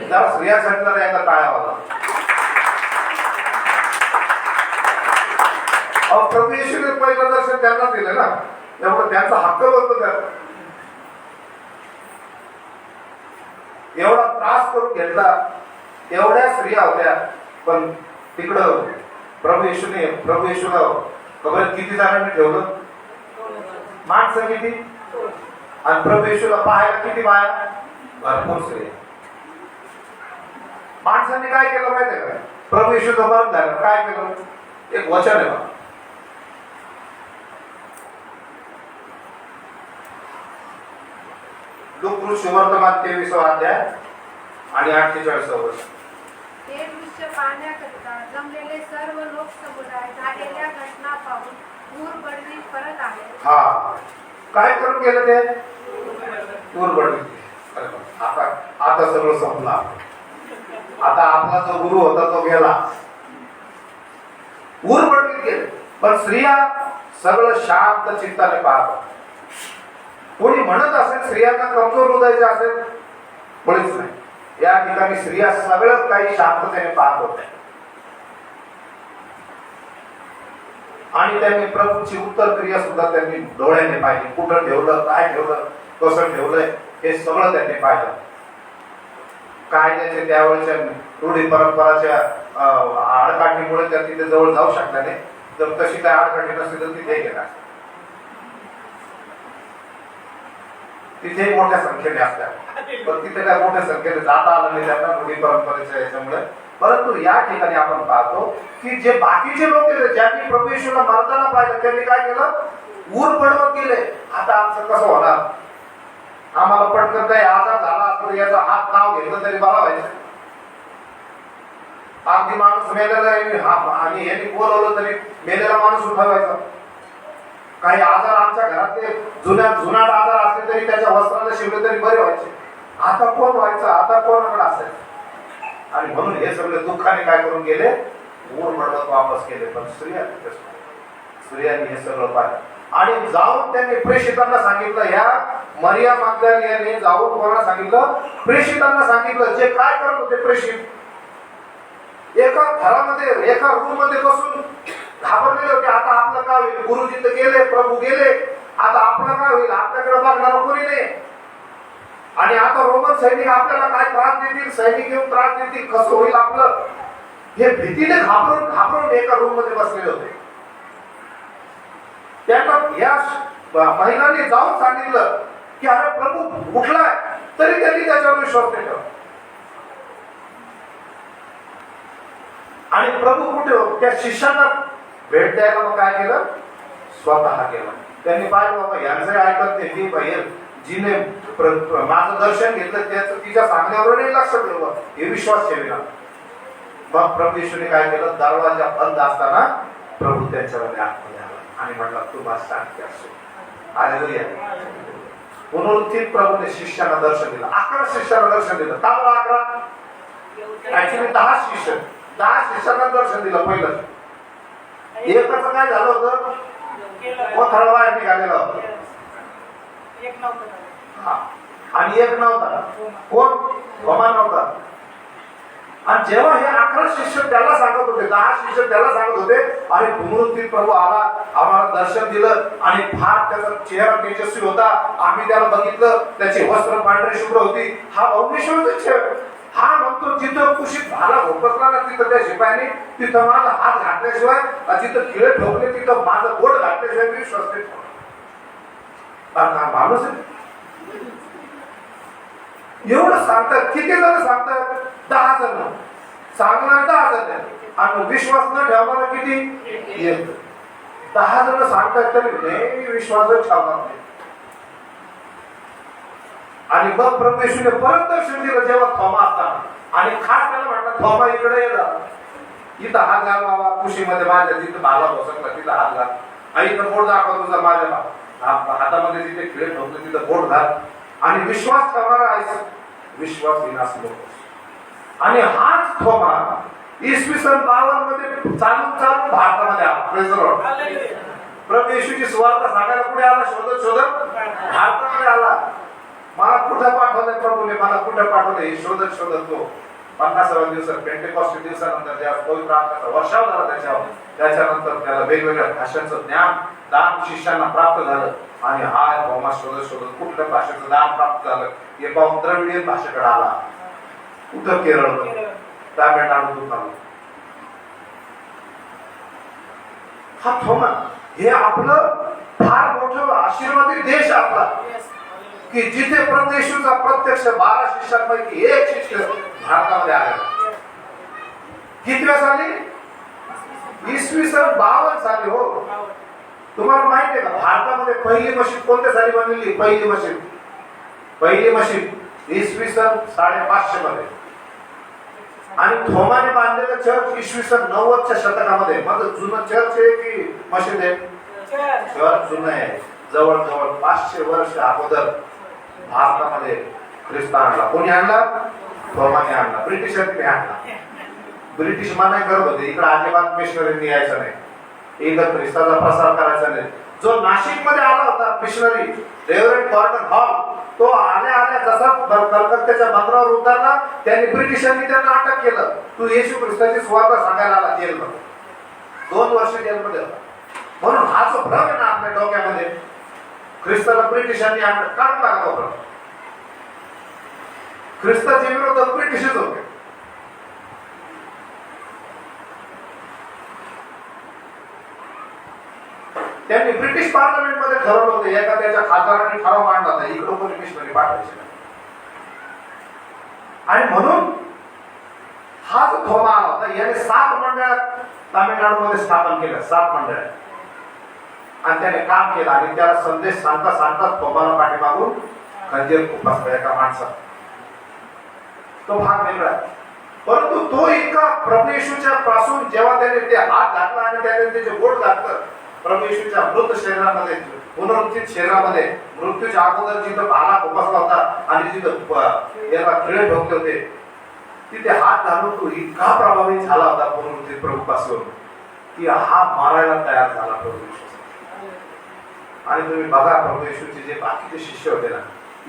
जरा स्त्रियांसाठी जरा एकदा टाळ्या वाजवा. प्रभू येशूने पहिलं दर्शन त्यांना दिलं ना, त्यामुळे त्यांचा हक्क होतो. त्यात एवढा त्रास करून घेतला, एवढ्या स्त्रिया होत्या, पण तिकडं प्रभू येशूला खबर किती जणांनी ठेवलं? माणसं किती, आणि प्रभू येशूला पाहायला किती बाया? भरपूर स्त्रिया. माणसांनी काय केलं माहितीये का? प्रभू येशूचं मरण झालं, काय केलं? एक वचन आहे बघा, लूक सुवर्तमान 23 अध्याय आणि 48 वर्ष. हे दृश्य पाहण्याकरिता जमलेले सर्व लोक समुदाय झालेल्या घटना पाहून दूर बडवी परत आले. हा, काय करून गेलं ते? दूर बडवी. आता सगळं संपलं. आता आपला जो गुरु होता तो गेला, दूर बडवीत गेले. पण स्त्रिया सगळं शांत चित्ताने पाहतात. कोणी म्हणत असेल स्त्रियांना कमजोर हृदयाचे असेल, कोणीच नाही. या ठिकाणी स्त्रिया सगळं काही शांततेने पाहत होत्या, आणि त्यांनी प्रभूची उत्तर क्रिया सुद्धा त्यांनी डोळ्याने पाहिली. कुठं ठेवलं, काय ठेवलं, कसं ठेवलंय, हे सगळं त्यांनी पाहिलं. कायद्याचे त्यावेळेच्या रूढी परंपराच्या आडकाठीमुळे त्या तिथे जवळ जाऊ शकल्या नाही. जर तशी काय आडकाठी नसती तर तिथे गेला, तिथे मोठ्या संख्येने असल्या, पण तिथे काय मोठ्या संख्येने जाता आलं नाही त्यांना रूढी परंपरेच्या याच्यामुळे. परंतु या ठिकाणी आपण पाहतो की जे बाकीचे लोक ज्यांनी प्रभू येशूला मरताना पाहिलं त्यांनी काय केलं, ऊर पडवत गेले. आता आमचं कसं होणार, आम्हाला पटकन काही आजार झाला तर याचा हात नाव घेतलं तरी बरा व्हायचं. अगदी माणूस मेलेला आणि यांनी बोलवलं तरी मेलेला माणूस उठवायचा. काही आजार आमच्या घरातले जुनाट आजार असले तरी त्याच्या वस्त्राला शिवले तरी बरे व्हायचे. आता कोण व्हायचं, आता कोणाकडे असायचं. आणि म्हणून हे सगळे दुःखाने काय करून गेले, ऊर पडवत वापस गेले. पण स्त्रियांनी हे सगळं पाहिलं आणि जाऊन त्यांनी प्रेषितांना सांगितलं. ह्या मरिया मग्दलिनीने जाऊन कोणाला सांगितलं, प्रेषितांना सांगितलं. जे काय करत होते प्रेषित, एका घरामध्ये एका रूम मध्ये बसून घाबरलेले होते. आता आपलं काय होईल, गुरुजी तर गेले, प्रभू गेले, आता आपलं काय होईल, आपल्याकडे बघणार कोणी नाही. आणि आता रोमन सैनिक आपल्याला काय त्रास देतील, सैनिक येऊन त्रास देतील, कसं होईल आपलं, हे भीतीने घाबरून घाबरून एका रूम मध्ये बसलेले होते. त्यांना या महिलांनी जाऊन सांगितलं की अरे प्रभू उठलाय, तरी त्यांनी त्याच्यावर विश्वास नाही ठेवला. आणि प्रभू कुठे हो, त्या शिष्यांना भेट द्यायला मग काय केलं, स्वतः गेला. त्यांनी पाहिलं बाबा यांचं ऐकत नाही, ती बाहेर जिने माझं दर्शन घेतलं त्याचं तिच्या सांगण्यावर नाही लक्ष ठेवलं, हे विश्वास ठेवला. मग प्रभू येशूने काय केलं, दरवाजा बंद असताना प्रभू त्यांच्यामध्ये आतमध्ये आला आणि म्हटलं तू बस शांती असो. हालेलुया. पुनरुत्थित प्रभूने शिष्यांना दर्शन दिलं. 11 शिष्यांना दर्शन दिलं. का बरं 11? ऍक्च्युली 10 शिष्य, 10 शिष्यांना दर्शन दिलं. पहिलं एकाचं काय झालं होतं, कोथळा बाहेर निघालेला होता आणि एक नव्हता. कोण? थोमा नव्हता. आणि जेव्हा हे 11 शिष्य त्याला सांगत होते, 10 शिष्य त्याला सांगत होते अरे पुनरुत्थित प्रभू आला, आम्हाला दर्शन दिलं आणि फार त्याचा चेहरा तेजस्वी होता, आम्ही त्याला बघितलं, त्याची वस्त्र पांढरी शुभ्र होती. हा भविष्यवक्ता चेहरा. हा म्हणतो जिथं कुशीत भाला भोपसला ना तिथं त्या शिपायाने तिथं माझा हात घातल्याशिवाय, जिथं खिळे ठोकले तिथं माझं बोट घातल्याशिवाय मी श्वास नाही ठेवणार. माणूस एवढं सांगतात. किती जण सांगतात? 10 जण सांगणार, 10 जण. आणि विश्वास न ठेवणारा किती? 10 जण सांगतात तरी नेहमी विश्वासच ठेवणार नाही. आणि मग प्रभू येशूने परत दर्शन दिलं जेव्हा थोमा असताना, आणि खास त्याला म्हटलं थोमा इकडे ये, इथं हात घाल बाबा कुशीमध्ये माझ्या, जिथं भाला बसवला तिथं हात घाल, आणि इथं बोट दाखव तुझा माझ्या हातामध्ये जिथे खिळे ठोकले तिथं बोट घाल. आणि विश्वास ठेवणारा आहेस, विश्वासहीन असलो. आणि हाच थोमा इसवी सन 52 मध्ये चालून भारतामध्ये आला. प्रभू येशूची सुवार्ता सांगायला पुढे आला, शोधत शोधत भारतामध्ये आला. मला कुठं पाठवलंय प्रभूने, मला कुठं पाठवलंय शोधत शोधत तो 50व्या दिवसात पेंटेकॉस्ट दिवसानंतर जेव्हा पवित्र आत्म्याचा वर्षाव झाला त्याच्यावर, त्याच्यानंतर त्याला वेगवेगळ्या भाषांचं ज्ञान दान शिष्यांना प्राप्त झालं. आणि हा थोमा शोधत शोधत कुठल्या भाषेचं दान प्राप्त झालं, एका द्रविडियन भाषेकडे आला. कुठं? केरळ, तामिळनाडूतून आला. हा थोमा, हे आपलं फार मोठं आशीर्वादित देश आपला, की जिथे प्रभू येशूचा प्रत्यक्ष 12 शिष्यांपैकी एक शिष्य भारतामध्ये आले. कितव्या साली? इसवी सन 52 साली. हो, तुम्हाला माहिती आहे का भारतामध्ये पहिली मशीद कोणत्या साली बनलेली? पहिली मशीद इसवी सन 550 मध्ये. आणि थोमाने बांधलेलं चर्च इसवी सन 90च्या शतकामध्ये. मग जुनं चर्च आहे की मशीद आहे? चर्च जुनं आहे. जवळजवळ 500 वर्ष अगोदर भारतामध्ये ख्रिस्त आणला. कोणी आणला? थोमाने आणला. ब्रिटिशांनी आणला. ब्रिटिश मानाय करत होते इकडे अजिबात मिशनरींनी यायचं नाही, इथं ख्रिस्ताचा प्रसार करायचा नाही. जो नाशिक मध्ये आला होता मिशनरी रेव्हरंड गॉर्डन हॉल, तो आल्या जसा कलकत्त्याच्या बंदरावर उतरला, त्यांनी ब्रिटिशांनी त्यांना अटक केलं. तू येशू ख्रिस्ताची सुवार्ता सांगायला आला जेलमध्ये. 2 वर्ष जेलमध्ये होता. म्हणून हा जो भ्रम आहे ना आपल्या डोक्यामध्ये, ख्रिस्ताला ब्रिटिशांनी काढून टाकला भ्रम. ख्रिस्ताचे विरोधक ब्रिटिशच होते. त्यांनी ब्रिटिश पार्लमेंट मध्ये ठरवलं होतं, एका त्याच्या खासदारांनी ठराव मांडला होता, इकडं कोणी मिशनरी पाठवायचे. आणि म्हणून हा जो थोमा आला होता, याने 7 मंडळात तामिळनाडूमध्ये स्थापन केलं, 7 मंडळ. आणि त्याने काम केलं आणि त्याला संदेश सांगता सांगता थोमाला पाठीमागून खंजीर खुपसला एका माणसात. तो भाग वेगळा. परंतु तो इतका प्रभू येशूच्या पासून जेव्हा त्याने ते हात घातला आणि त्याने त्याचे बोट घातलं प्रभू येशूच्या मृत शरीरामध्ये, पुनरुत्थित शरीरामध्ये, मृत्यूच्या अगोदर जिथं भाला खुपसला होता आणि जिथं याला खिळे ठोकले होते, तिथे हात घालून तो इतका प्रभावित झाला होता पुनरुत्थित प्रभू पासून की हा मारायला तयार झाला प्रभू येशू. आणि तुम्ही बघा प्रभू येशूचे जे बाकीचे शिष्य होते ना,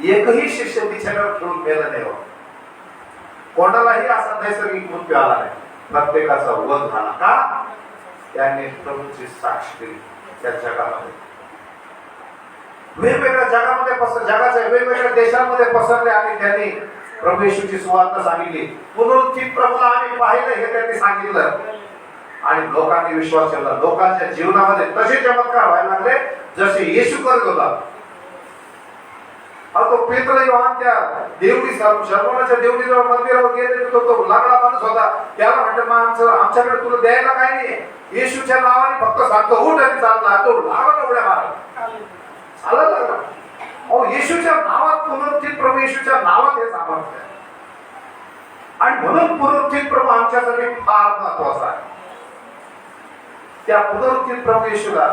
एकही शिष्य बिछाण्यावर ठेवून मेला नाही. कोणालाही असा नैसर्गिक मृत्यू आला नाही, प्रत्येकाचा वध झाला. का? त्यांनी प्रभूची साक्ष दिली. त्या जगामध्ये वेगवेगळ्या जगामध्ये जगाच्या वेगवेगळ्या देशांमध्ये पसरले आणि त्यांनी प्रभू येशूची सुवार्ता सांगितली. पुनरुत्थित प्रभूला आम्ही पाहिलं हे त्यांनी सांगितलं आणि लोकांनी विश्वास ठेवला. लोकांच्या जीवनामध्ये तसे चमत्कार व्हायला लागले जसे येशू करत होता. तो पेत्र योहान त्या देवडी शर्मनाच्या देवडीजवळ मंदिरावर गेले, तो लागला माणूस होता. त्याला म्हटलं आमच्याकडे तुला द्यायला काही नाही, येशूच्या नावाने फक्त सांगतो उठ आणि चालला. तो लागला उड्या मारला, चालायला लागला. अहो, येशूच्या नावात पुनरुत्थित प्रभू येशूच्या नावात हे सामर्थ्य आहे. आणि म्हणून पुनरुत्थित प्रभू आमच्यासाठी फार महत्वाचा आहे. त्या पुनरुत्थित प्रभू येशूला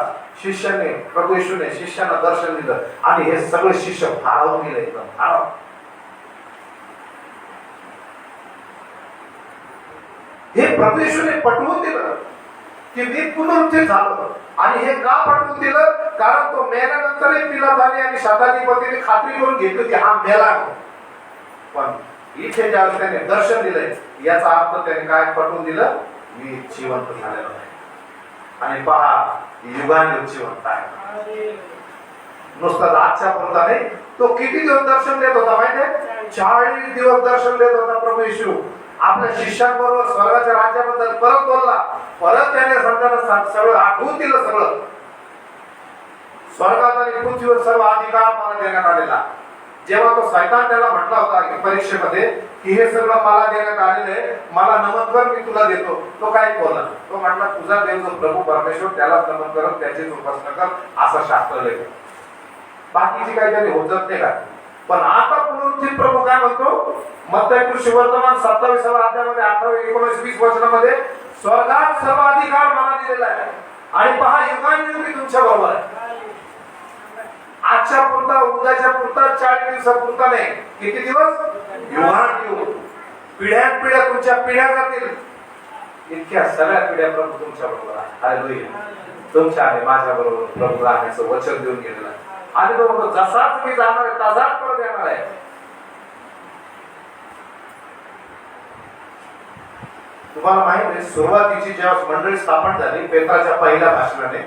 प्रभू येशूने शिष्यांना दर्शन दिलं आणि हे सगळे शिष्य भारावून गेले, एकदम भारावून. हे प्रभू येशूने पटवून दिलं की मी पुनरुत्थित झालो. आणि हे का पटवून दिलं? कारण तो मेल्यानंतरही पिलाताने आणि शताधिपतीने खात्री करून घेतली की हा मेला. पण इथे ज्यावेळेस त्याने दर्शन दिलंय याचा अर्थ त्याने काय पटवून दिलं? मी जिवंत झालेलो आहे. आणि पहा, युगान जिवंत आहे. नुसतं आजच्या पुरता नाही, तो किती दिवस दर्शन देत होता माहितीये? 40 दिवस दर्शन देत होता प्रभू येशू. आपल्या शिष्यांबरोबर स्वर्गाच्या राज्याबद्दल परत बोलला. परत त्याने संतांना सगळं आठवून दिलं. सगळं स्वर्गात आणि पृथ्वीवर सर्व अधिकार मला देण्यात आलेला. जेव्हा तो शैतान त्याला म्हटला होता की परीक्षेमध्ये की हे सगळं मला देण्यात आलेले, मला नमन कर, मी तुला देतो, तो काय बोलला? तो म्हटला तुझा देव जो प्रभू परमेश्वर त्यालाच नमन कर, त्याचीच उपासना कर, असं शास्त्र लिहिलं. बाकीची काही त्याने होत नाही का? पण आता पुनरुत्थित प्रभू काय म्हणतो? मत्तई सुवर्तमान 27व्या अध्यायामध्ये 18, 19, 20 वचनामध्ये स्वर्गात सर्व अधिकार मला दिलेला आहे आणि पहा युगांयुग मी तुमच्या बरोबर आहे. आजच्या पुरता, उद्याच्या पुरता, 40 दिवसापुरता नाही, किती दिवस? युगांयुग, पिढ्यान पिढ्या तुमच्या पिढ्या जातील. इतक्या सगळ्या पिढ्या प्रभू तुमच्या बरोबर आहे. हालेलुया. तुमच्या आणि माझ्या बरोबर प्रभू राहण्याचं वचन देऊन गेलेलं आहे. आणि तो म्हणतो जसाच मी जाणार आहे तसाच परत येणार आहे. तुम्हाला माहित आहे, सुरुवातीची जेव्हा मंडळी स्थापन झाली पेत्राच्या पहिल्या भाषणाने,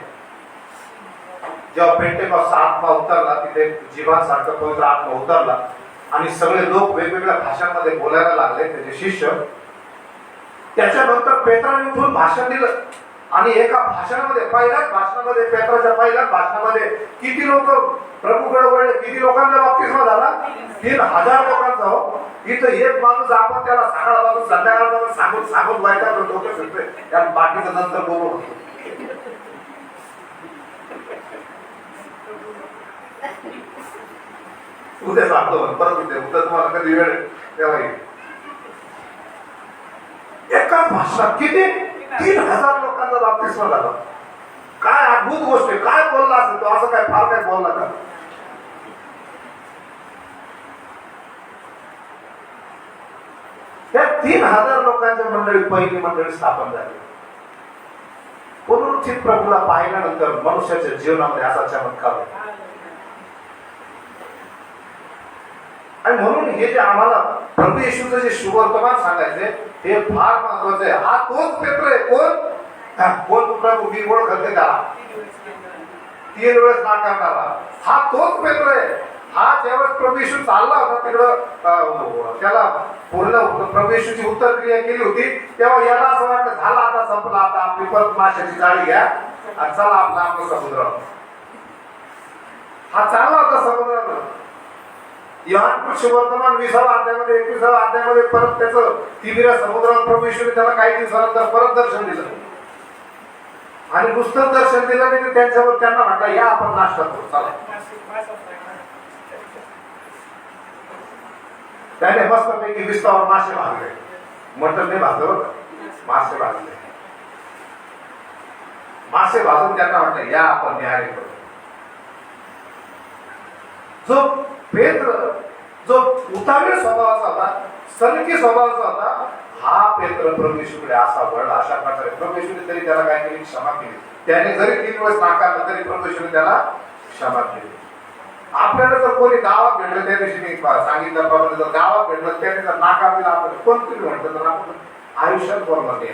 जेव्हा पेंटेकॉस्ट आत्मा उतरला, तिथे जीवांसारखा पवित्र आत्मा उतरला आणि सगळे लोक वेगवेगळ्या भाषांमध्ये बोलायला लागले, त्याचे शिष्य. त्याच्यानंतर पेत्राने उठून भाषण दिलं आणि एका भाषणामध्ये, पहिल्याच भाषणामध्ये, पेत्राच्या पहिल्याच भाषणामध्ये किती लोक प्रभूकडे वळले, किती लोकांचा बप्तिस्मा झाला? 3000 लोकांचा. हो, इथं एक माणूस आपण त्याला सकाळपासून संध्याकाळपासून सांगून सांगून व्हायचा डोकं फिरतोय, त्याला बाकीचं नंतर बोलू. उद्या सांगतो परत, उद्या तुम्हाला कधी वेळ तेव्हा एकाच भाषणात किती 3000 लोकांचा बप्तिस्मा झाला. काय अद्भुत गोष्ट आहे. काय बोलला असेल तो? असं काय फार काय बोलला का? त्या 3000 लोकांच्या मंडळी, पहिली मंडळी स्थापन झाली. पुनरुत्थित प्रभूला पाहिल्यानंतर मनुष्याच्या जीवनामध्ये असा चमत्कार होता. आणि म्हणून हे जे आम्हाला प्रभू येशूचं जे सुवर्तमान सांगायचे हे फार महत्वाचं आहे. हा तोच पेत्र आहे. कोण प्रभू? मी ओळखते त्याला, 3 वेळेस नाकारणारा. हा तोच पेत्र आहे. हा ज्यावेळेस प्रभू येशू चालला होता तिकडं त्याला पूर्ण प्रभू येशूची उत्तर क्रिया केली होती, तेव्हा याला असं वाटलं झाला आता संपला, आता आपली परत माशाची जाळी घ्या आणि चला आपला समुद्र. हा चालला होता समुद्रावर. योहान सुवर्तमान 20व्या अध्यायामध्ये 21व्या अध्यायामध्ये परत त्याचं तिबिरा समुद्रावर प्रभू येशूने त्याला काही दिवसानंतर परत दर्शन दिलं आणि नुसतं दर्शन दिलं आणि त्यांच्यावर त्यांना म्हटलं या आपण नाश्ता करू चला. त्याने मस्तपैकी विस्तावर मासे भाजले, मटण नाही भाजलं, मासे भाजले. मासे भाजून त्यांना म्हटलं या आपण न्याहारी करू. जो पेत्र जो उतावीळ स्वभावाचा होता, सनकी स्वभावाचा होता, हा पेत्र प्रभू येशूकडे असा वळला. अशा प्रकारे प्रभू येशूने तरी त्याला काय केली, क्षमा केली. त्याने जरी 3 वेळेस नाकारलं तरी प्रभू येशूने त्याला क्षमा केली. आपल्याला जर कोणी गावात भेटलं, त्या दिवशी मी सांगितलं बाबा जर गावात भेटलं त्याने जर नाकार दिला, आपण कोणतरी म्हटलं तर आपण आयुष्यात बोलणार नाही,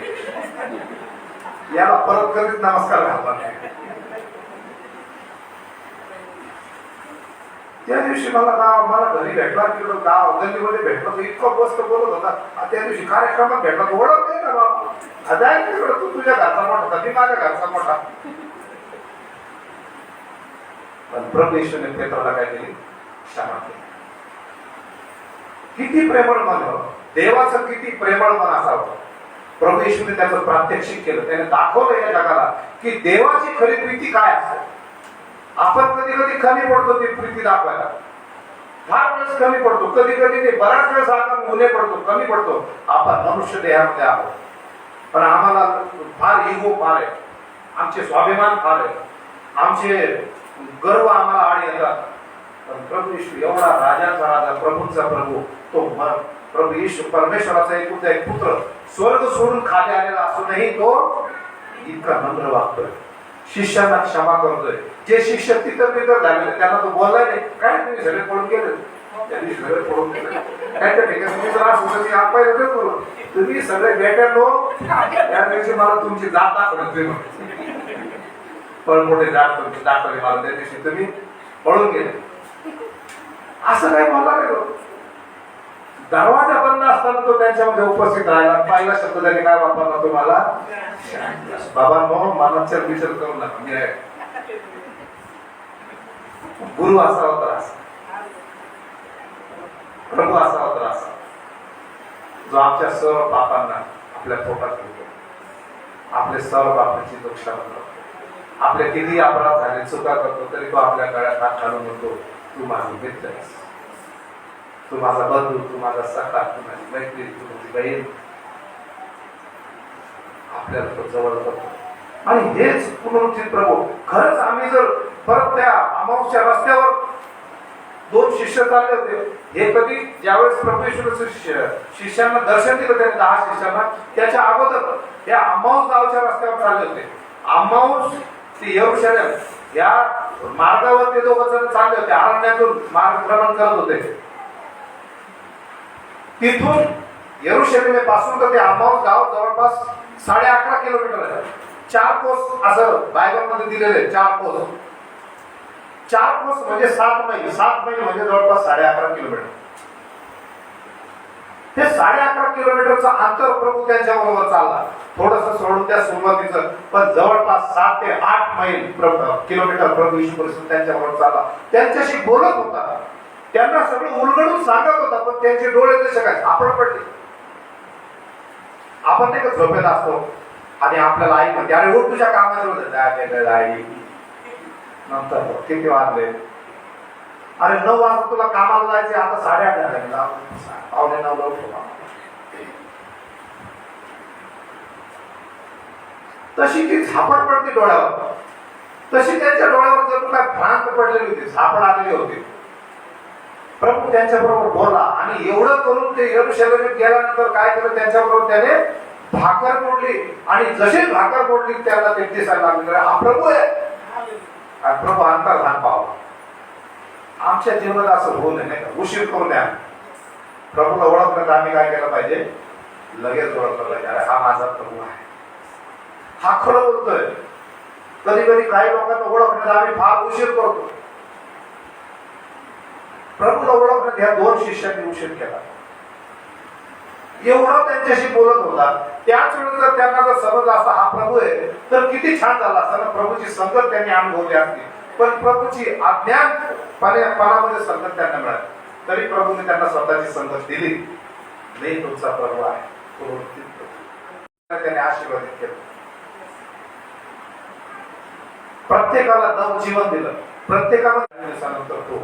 याला परत कधीच नमस्कार घालणार नाही. त्या दिवशी मला घरी भेटला, तिकडं गाव गल्लीमध्ये भेटला, तर इतकं मस्त बोलत होता. त्या दिवशी कार्यक्रमात भेटला, ओळख नाही ना बाबा, जाय तिकडं, तू तुझ्या घरचा मोठा होता, मी माझ्या घरचा मोठा. पण प्रभू येशूने पेत्राला काय केली, क्षमा केली. किती प्रेमळ मन, देवाचं किती प्रेमळ मन असावं. प्रभू येशूने त्याचं प्रात्यक्षिक केलं, त्याने दाखवलं या जगाला की देवाची खरी प्रीती काय असते. आपण कधी कधी कमी पडतो ती प्रीती दाखवायला, फार वेळेस कमी पडतो, कधी कधी नाही, बराच वेळेस आपण उन्हे पडतो, कमी पडतो. आपण मनुष्य देहामध्ये आहोत, पण आम्हाला फार इगो फार आहे, आमचे स्वाभिमान फार आहे, आमचे गर्व आम्हाला आड येतात. पण प्रभू येशू एवढा राजाचा राजा, प्रभूंचा प्रभू, तो प्रभू येशू परमेश्वराचा एकुलता एक पुत्र, स्वर्ग सोडून खाली आलेला असूनही तो इतका नम्र वागतोय, शिष्यांना क्षमा करतोय. जे शिष्य तिथं झालेले त्यांना तो बोललाय नाही, काय तुम्ही सगळे पळून गेले, सगळे पळून गेले काय त्या ठिकाणी तुम्ही जर असं आपण बोलू, तुम्ही सगळे बेटर लोक, त्या दिवशी मला तुमची जात दाखवली, पळपुटे जात तुमची दाखवली मला, त्या दिवशी तुम्ही पळून गेले. असं काही बोलला नाही. दरवाजा बंद असताना तो त्यांच्यामध्ये उपस्थित राहिला. पहिला शब्द त्याने काय वापरला, तुम्हाला बाबा मनाचा विचार करू नका, मी आहे. गुरु असा होता असा, प्रभू असा होता असा, जो आमच्या सर्व पापांना आपल्या पोटात घेतो, आपले सर्व पापांची दोषा करतो, आपले किती अपराध झाले, चुका करतो, तरी तो आपल्या गळ्यात हात घालून म्हणतो तू माझा मित्र आहेस, तू माझा बंधू, तू माझा सखा, तू माझी मैत्रीण, तू माझी बहीण. आपल्याला तो जवळ करतो. आणि हेच पुनरुत्थित प्रभू. खरंच आम्ही जर परत त्या अमावस्या रस्त्यावर 2 शिष्य चालले होते, हे कधी ज्यावेळेस प्रभू येशूने शिष्यांना दर्शन दिलं त्याने 10 शिष्यांना, त्याच्या अगोदर त्या अमाऊस गावच्या रस्त्यावर चालले होते. अमाऊस ते यरूशलेम या मार्गावर ते 2 जण चालले होते, अरण्यातून मार्गक्रमण करत होते. तिथून यरूशलेम पासून तर ते अमाऊस गाव जवळपास 11.5 किलोमीटर आहे. 4 कोस असं बायबल मध्ये दिलेले, 4 कोस. 4 कोस म्हणजे 7 मैल, 7 मैल म्हणजे जवळपास 11.5 किलोमीटर. हे 11.5 किलोमीटरचा अंतर प्रभू त्यांच्या बरोबर चालला, थोडस सोडून त्या सुरुवातीचं, पण जवळपास 7 ते 8 मैल किलोमीटर प्रभू येशू ख्रिस्त त्यांच्या बरोबर चालला, त्यांच्याशी बोलत होता, त्यांना सगळं उलगडून सांगत होता. पण त्यांचे डोळे कसे काय आपण पडले. आपण नाही का झोपेत असतो आणि आपल्याला आई म्हणते अरे उठ तुझ्या कामाचं, आई नंतर किती वाजले, अरे 9 वाजता तुला कामाला जायचे, आता 8:30 झाले, 8:45 उठलो. तशी ती झापड पडते डोळ्यावर, तशी त्यांच्या डोळ्यावर जणू काय भ्रांत पडलेली होती, झापड आलेली होती. प्रभू त्यांच्या बरोबर बोलला आणि एवढं करून ते यरूशलेम गेल्यानंतर काय केलं, त्यांच्या बरोबर त्याने भाकर मोडली आणि जशी भाकर मोडली त्याला ते दिसायला लागले हा प्रभू आहे. प्रभू अंतर्धान पावला. आमच्या जीवनात असं होऊ नये, नाही का, उशीर करू नये. प्रभूला ओळखलं तर आम्ही काय केलं पाहिजे, लगेच ओळखलं पाहिजे, अरे हा माझा प्रभू आहे, हा खरं बोलतोय. कधी कधी काही लोकांना ओळखण्यात आम्ही फार उशीर करतो. प्रभूला ओळखण्यात ह्या 2 शिष्यांनी उशीर केला. एवढं त्यांच्याशी बोलत होता, त्याच वेळेस जर त्यांना जर समजलं असता हा प्रभू आहे तर किती छान झाला असता ना. प्रभूची संगत त्यांनी अनुभवली असती, पण प्रभूची अज्ञानपणामध्ये संगत त्यांना मिळाली. तरी प्रभूने त्यांना स्वतःची संगत दिली. नाही, तुमचा प्रभू आहे, त्याने आशीर्वादित केलं. प्रत्येकाला नवजीवन दिलं. प्रत्येकाला दिवसानंतर तो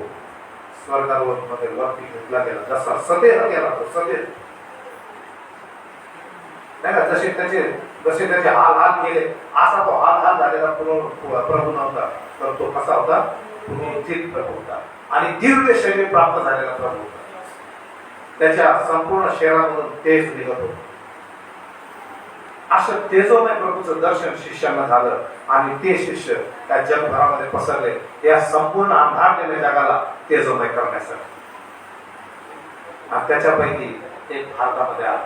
स्वर्गारोहणामध्ये वरती घेतला गेला. जसा सदेह गेला तो सदेह नाही का, जसे त्याचे हाल केले असा तो हाल झालेला प्रभू नव्हता, तर तो कसा होता, पुनरुत्थित प्रभू होता आणि दिव्य शरीर प्राप्त झालेला प्रभू होता. त्याच्या संपूर्ण शरीरामधून तेज निघत होत. असं तेजोमय प्रभूचं दर्शन शिष्यांना झालं आणि ते शिष्य त्या जगभरामध्ये पसरले, या संपूर्ण अंधारलेल्या जगाला तेजोमय करण्यासाठी. आणि त्याच्यापैकी एक भारतामध्ये आला.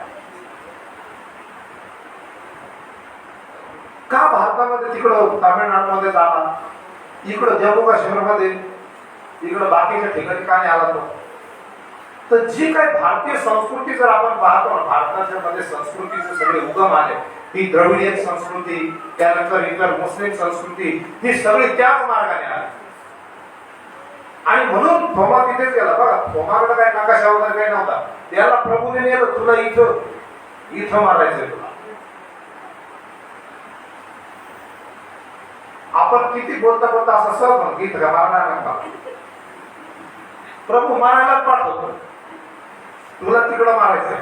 का भारतामध्ये, तिकडं तामिळनाडूमध्ये झाला, इकडं जम्मू काश्मीरमध्ये, इकडं बाकीच्या ठिकाणी का नाही आला तो? तर जी काही भारतीय संस्कृती जर आपण पाहतो, भारताच्या मध्ये संस्कृतीचे सगळे उगम आले, ही द्रविडियन संस्कृती, त्यानंतर इतर मुस्लिम संस्कृती, ही सगळी त्याच मार्गाने आली. आणि म्हणून थोमा तिथेच गेला. बघा, थोमाकडे काय नकाशा वगैरे काही नव्हता. त्याला प्रभूने नेलं, तुला इथं मारायचंय तुला. आपण किती बोलता असं सहज म्हणतो, इथं का मारणार नका. प्रभू मारायलाच पाठवतो, तुला तिकडं मारायचंय,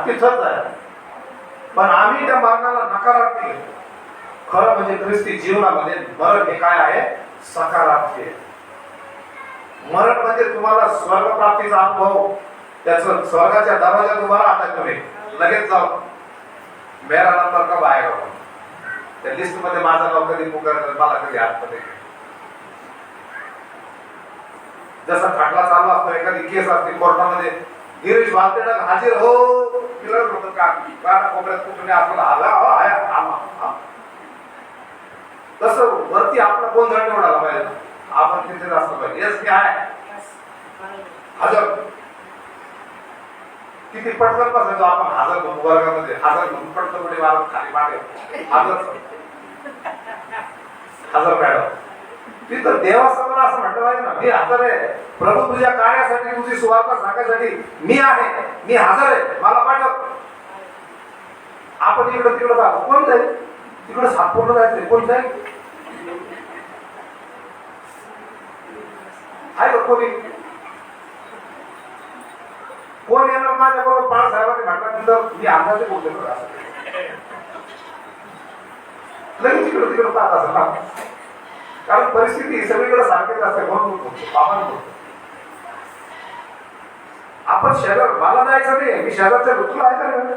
तिथंच आहे. पण आम्ही त्या मरणाला नकारार्थी घेतो. खरं म्हणजे ख्रिस्ती जीवनामध्ये मरण हे काय आहे, सकारार्थी आहे. मरण म्हणजे तुम्हाला स्वर्ग प्राप्तीचा अनुभव, त्याचं स्वर्गाच्या दरवाज्यात उभा राहता तुम्ही, लगेच जाऊ मेरा नंबर कब आएगा, त्या लिस्ट मध्ये माझं नाव कधी पुकारलं, मला कधी आतमध्ये. जसा खटला चालू असतो, एखादी केस असते कोर्टामध्ये, गिरीश भालतेडक हाजीर हो, किरण होतं का कोपऱ्यात कुठून आपला आला तसं वरती आपला कोण दंड उडाला पाहिजे, आपण तिथे असलं पाहिजे. येस मी आहे हजर. किती पटकन बसायचो आपण हजर म्हणून वर्गामध्ये, हजर म्हणून पटकन पुढे मारत खाली मागे हजर मॅडम. तिथं देवासमोर असं म्हटलं पाहिजे ना, मी हजर आहे प्रभू, तुझ्या कार्यासाठी, तुझी सुवार्ता सांगण्यासाठी मी आहे, मी हजर आहे, मला पाठव. आपण इकडं तिकडं पाहतो, कोण जाईल तिकडं, सातपूरला जायचंय, कोण जाईल आहे का कोणी? कोण येणार माझ्याबरोबर? बाळासाहेबांनी म्हटल्यानंतर मी अंदाजे बोलतो लगेच तिकडं तिकडं पाहत असं ना, कारण परिस्थिती सगळीकडे सारखीच असते. म्हणून बोलतो, बाबांना बोलतो. आपण शेजार, मला जायचं नाही, मी शेजारच्या ऋतूला आहे का,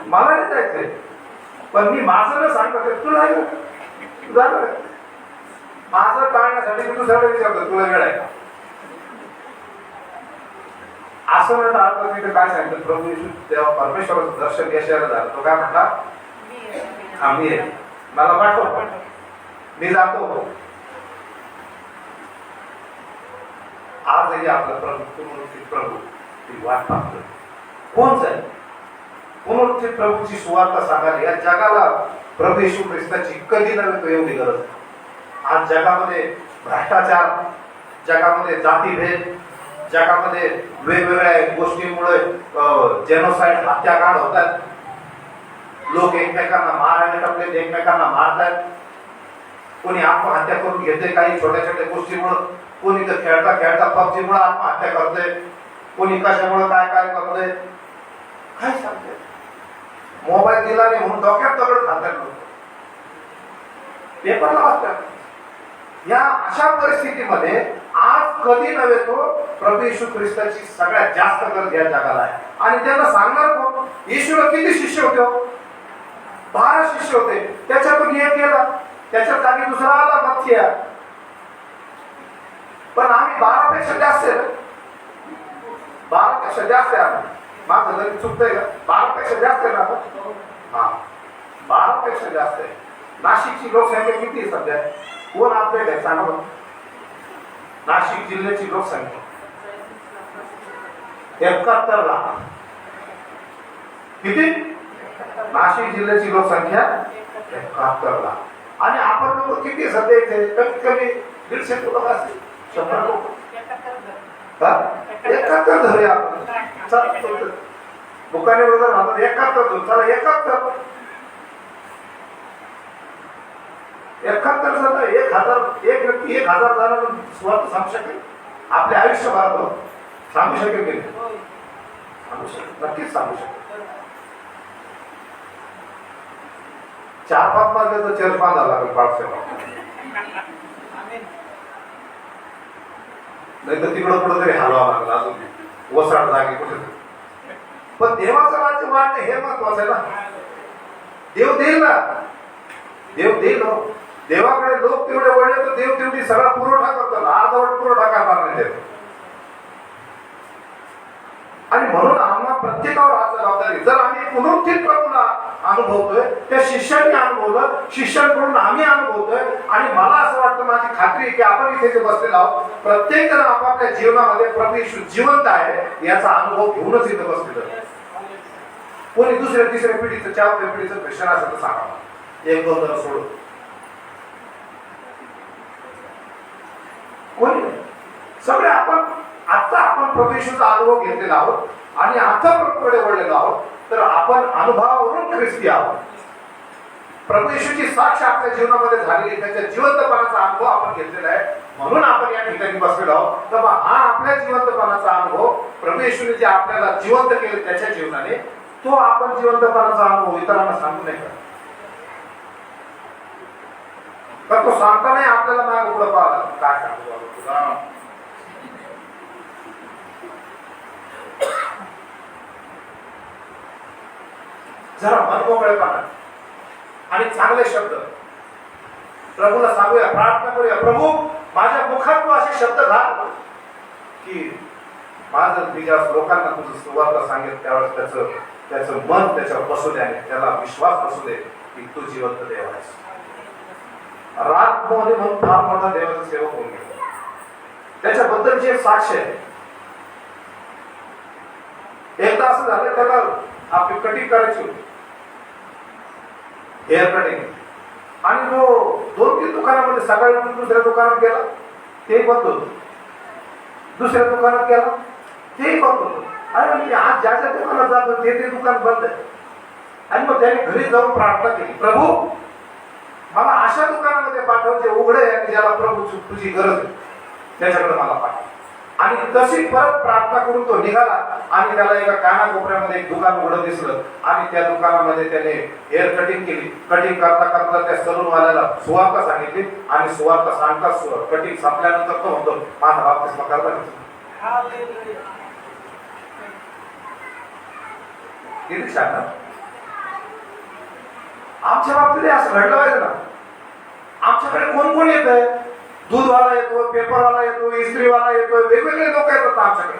मला नाही जायचंय, पण मी माझं न सांगतो तुला आहे तू जाणार. माझं टाळण्यासाठी मी दुसऱ्याला विचारतो, तुला वेळ आहे का? असं म्हणत आता तिथे काय सांगितलं, प्रभू येशू तेव्हा परमेश्वराचं दर्शन यशाला झालं. तो काय म्हटला, आम्ही आहे, मला पाठव, मी जातो. आजही आपलं प्रभू, पुनरुत्थित प्रभू ती वाट पाहतो. कोण जाईल पुनरुत्थित प्रभूची सुवार्ता सांगायला या जगाला? प्रभू येशू ख्रिस्ताची कधी नव्हे एवढी गरज. आज जगामध्ये भ्रष्टाचार, जगामध्ये जातीभेद, जगामध्ये वेगवेगळ्या गोष्टींमुळे जेनोसाइड, हत्याकांड होतात. लोक एकमेकांना मारायला टाकले, एकमेकांना मारतात. कोणी आत्महत्या करून घेते काही छोट्या छोट्या गोष्टीमुळे, कोणी तर खेळता खेळता पबजीमुळे आत्महत्या करते, कोणी कशामुळे काय काय करते, काय सांगते. मोबाईल दिला नाही म्हणून डोक्यात दगड घालतात लोक, पेपरला वाचतात. या अशा परिस्थितीमध्ये आज कधी नव्हे तो प्रभू येशू ख्रिस्ताची सगळ्यात जास्त गरज या जगाला आहे. आणि त्यांना सांगणार कोण? येशूला किती शिष्य होते? 12 शिष्य होते, त्याच्यातून एक गेला, त्याच्या जागी दुसरा आला मत्थिया. पण आम्ही 12 पेक्षा जास्त आहे, 12 पेक्षा जास्त आहे आम्ही. माझं जरी चुकतंय का? 12 पेक्षा जास्त आहे ना आपण? हा, 12 पेक्षा जास्त आहे. नाशिकची लोकसंख्या किती आहे सध्या? कोण अपडेट आहे सांगा बघ. नाशिक जिल्ह्याची लोकसंख्या 71 लाख. किती? नाशिक जिल्ह्याची लोकसंख्या 71 लाख. आणि आपण लोक किती सध्या इथे? कमीत कमी 150 लोक असतील, 100 लोक. 71 धरूया आपण. चला बुकाने बरोबर म्हणतात 71 धरू. चला 71 झालं. 1000 एक व्यक्ती 1000 झाला स्वार्थ सांगू शकेल? आपले आयुष्यभरात सांगू शकेल की नाही? सांगू शकेल, नक्कीच सांगू शकेल. 4-5 मार्ग तर चर्च बांधावं लागेल पाठसेवा. नाही तर तिकडं कुठं तरी हलवावं लागलं अजून वसाड जागे कुठे. पण देवाचं राज्य वाढणे हे महत्वाचं आहे ना. देव देईल ना, देव देईल. देवाकडे लोक तेवढे वळले तर देव तेवढी सगळा पुरवठा करतो ना. अर्धवट पुरवठा करणार नाही देव. आणि म्हणून आम्हाला प्रत्येकावर आज जबाबदारी. जर आम्ही पुनरुत्थित प्रभूला अनुभवतोय, त्या शिष्यांनी अनुभवलं, शिष्यांकडून आम्ही अनुभवतोय. आणि मला असं वाटतं, माझी खात्री आहे की आपण इथे जे बसलेलो आहोत, प्रत्येक जण आपापल्या जीवनामध्ये प्रभू येशू जिवंत आहे याचा अनुभव घेऊनच इथे बसलेलं आहे. कोणी दुसऱ्या तिसऱ्या पिढीचं 4थ्या पिढीचं ख्रिश्चन असेल तर सांगा, 1-2 जण सोडून. कोणी नाही. सगळे आपण प्रभू येशूचा अनुभव घेतलेला आहोत आणि आता प्रभूकडे वळलेलो आहोत. तर आपण अनुभवावरून ख्रिस्ती आहोत. प्रभू येशूची साक्ष आपल्या जीवनामध्ये झालेली, त्याच्या जिवंतपणाचा अनुभव आपण घेतलेला आहे. म्हणून आपण या ठिकाणी बसलेलो आहोत. तर हा आपल्या जिवंतपणाचा अनुभव, प्रभू येशूने जे आपल्याला जिवंत केले त्याच्या जीवनाने, तो आपण जिवंतपणाचा अनुभव इतरांना सांगू नये का? तर तो सांगताना आपल्याला मागे पुढे पाहावं लागतं. काय सांगतो तुला? जरा मन मोकळेपणा आणि चांगले शब्द प्रभूला सांगूया, प्रार्थना करूया. प्रभू, माझ्या मुखात तू असे शब्द घाल की माझं मी ज्या लोकांना तुझं सुवार्ता सांगेल त्यावेळेस त्याचं मन त्याच्यावर बसू द्या, त्याला विश्वास बसू दे की तू जिवंत देव आहेस. रात मोहने म्हणून फार मोठा देवाचा सेवक होऊन गेला. त्याच्याबद्दलची एक साक्ष आहे. एकदा असं झालं, त्याला आपली कटिंग करायची होती, हेअर कटिंग. आणि तो 2-3 दुकानामध्ये, सकाळी दुसऱ्या दुकानात गेला, ते बंद होतं. दुसऱ्या दुकानात गेला, ते बंद होतं. अरे म्हणजे आज ज्या ज्या दुकानात जातो ते दुकान बंद आहे. आणि मग त्याने घरी जाऊन प्रार्थना केली, प्रभू मला अशा दुकानामध्ये पाठव जे उघडे आहे आणि ज्याला प्रभू तुझी गरज आहे त्याच्याकडे मला पाठव. आणि तशी परत प्रार्थना करून तो निघाला. आणि त्याला एका कानाकोपऱ्यामध्ये एक दुकान उघडं दिसलं आणि त्या दुकानामध्ये त्याने हेअर कटिंग केली. कटिंग करता करता त्या सलूनवाल्याला सुवार्ता सांगितली आणि सुवार्ता सांगता कटिंग संपल्यानंतर तो म्हणतो, माझा बाप्तिस्मा करता. किती छान ना. आमच्या बाबतीत असं घडलं पाहिजे ना. आमच्याकडे कोण कोण येत आहे? दूधवाला येतो, पेपरवाला येतो, इस्त्रीवाला येतो, वेगवेगळे लोक येतात आमच्याकडे.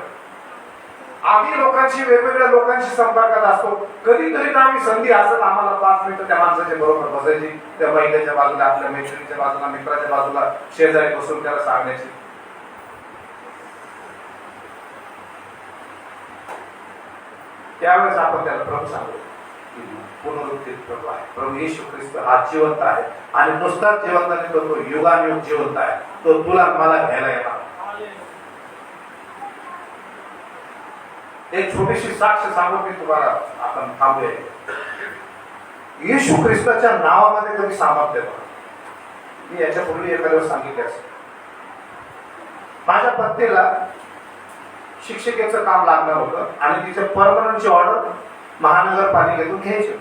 आम्ही वेगवेगळ्या लोकांशी संपर्कात असतो. कधीतरी आम्ही संधी असत आम्हाला 5 मिनिटं त्या माणसाच्या बरोबर बसायची, त्या महिलेच्या बाजूला, आपल्या मैत्रिणीच्या बाजूला, मित्राच्या बाजूला शेजारी बसून त्याला सांगण्याची. त्यावेळेस आपण त्याला प्रभू सांगू, पुनरुत्थित प्रभू आहे. प्रभू येशू ख्रिस्त हा जिवंत आहे आणि नुसताच जिवंत नाही, तो युगानुयुग जिवंत आहे. तो तुला मला घ्यायला येणार. एक छोटीशी साक्ष सांगून मी तुम्हाला आपण थांबूया. येशू ख्रिस्ताच्या नावामध्ये कधी सामर्थ्य बघा. मी याच्यापूर्वी एखाद्या सांगितले असेल, माझ्या पत्नीला शिक्षिकेचं काम लागणार होतं आणि तिचे परमनंटची ऑर्डर महानगरपालिकेतून घ्यायची.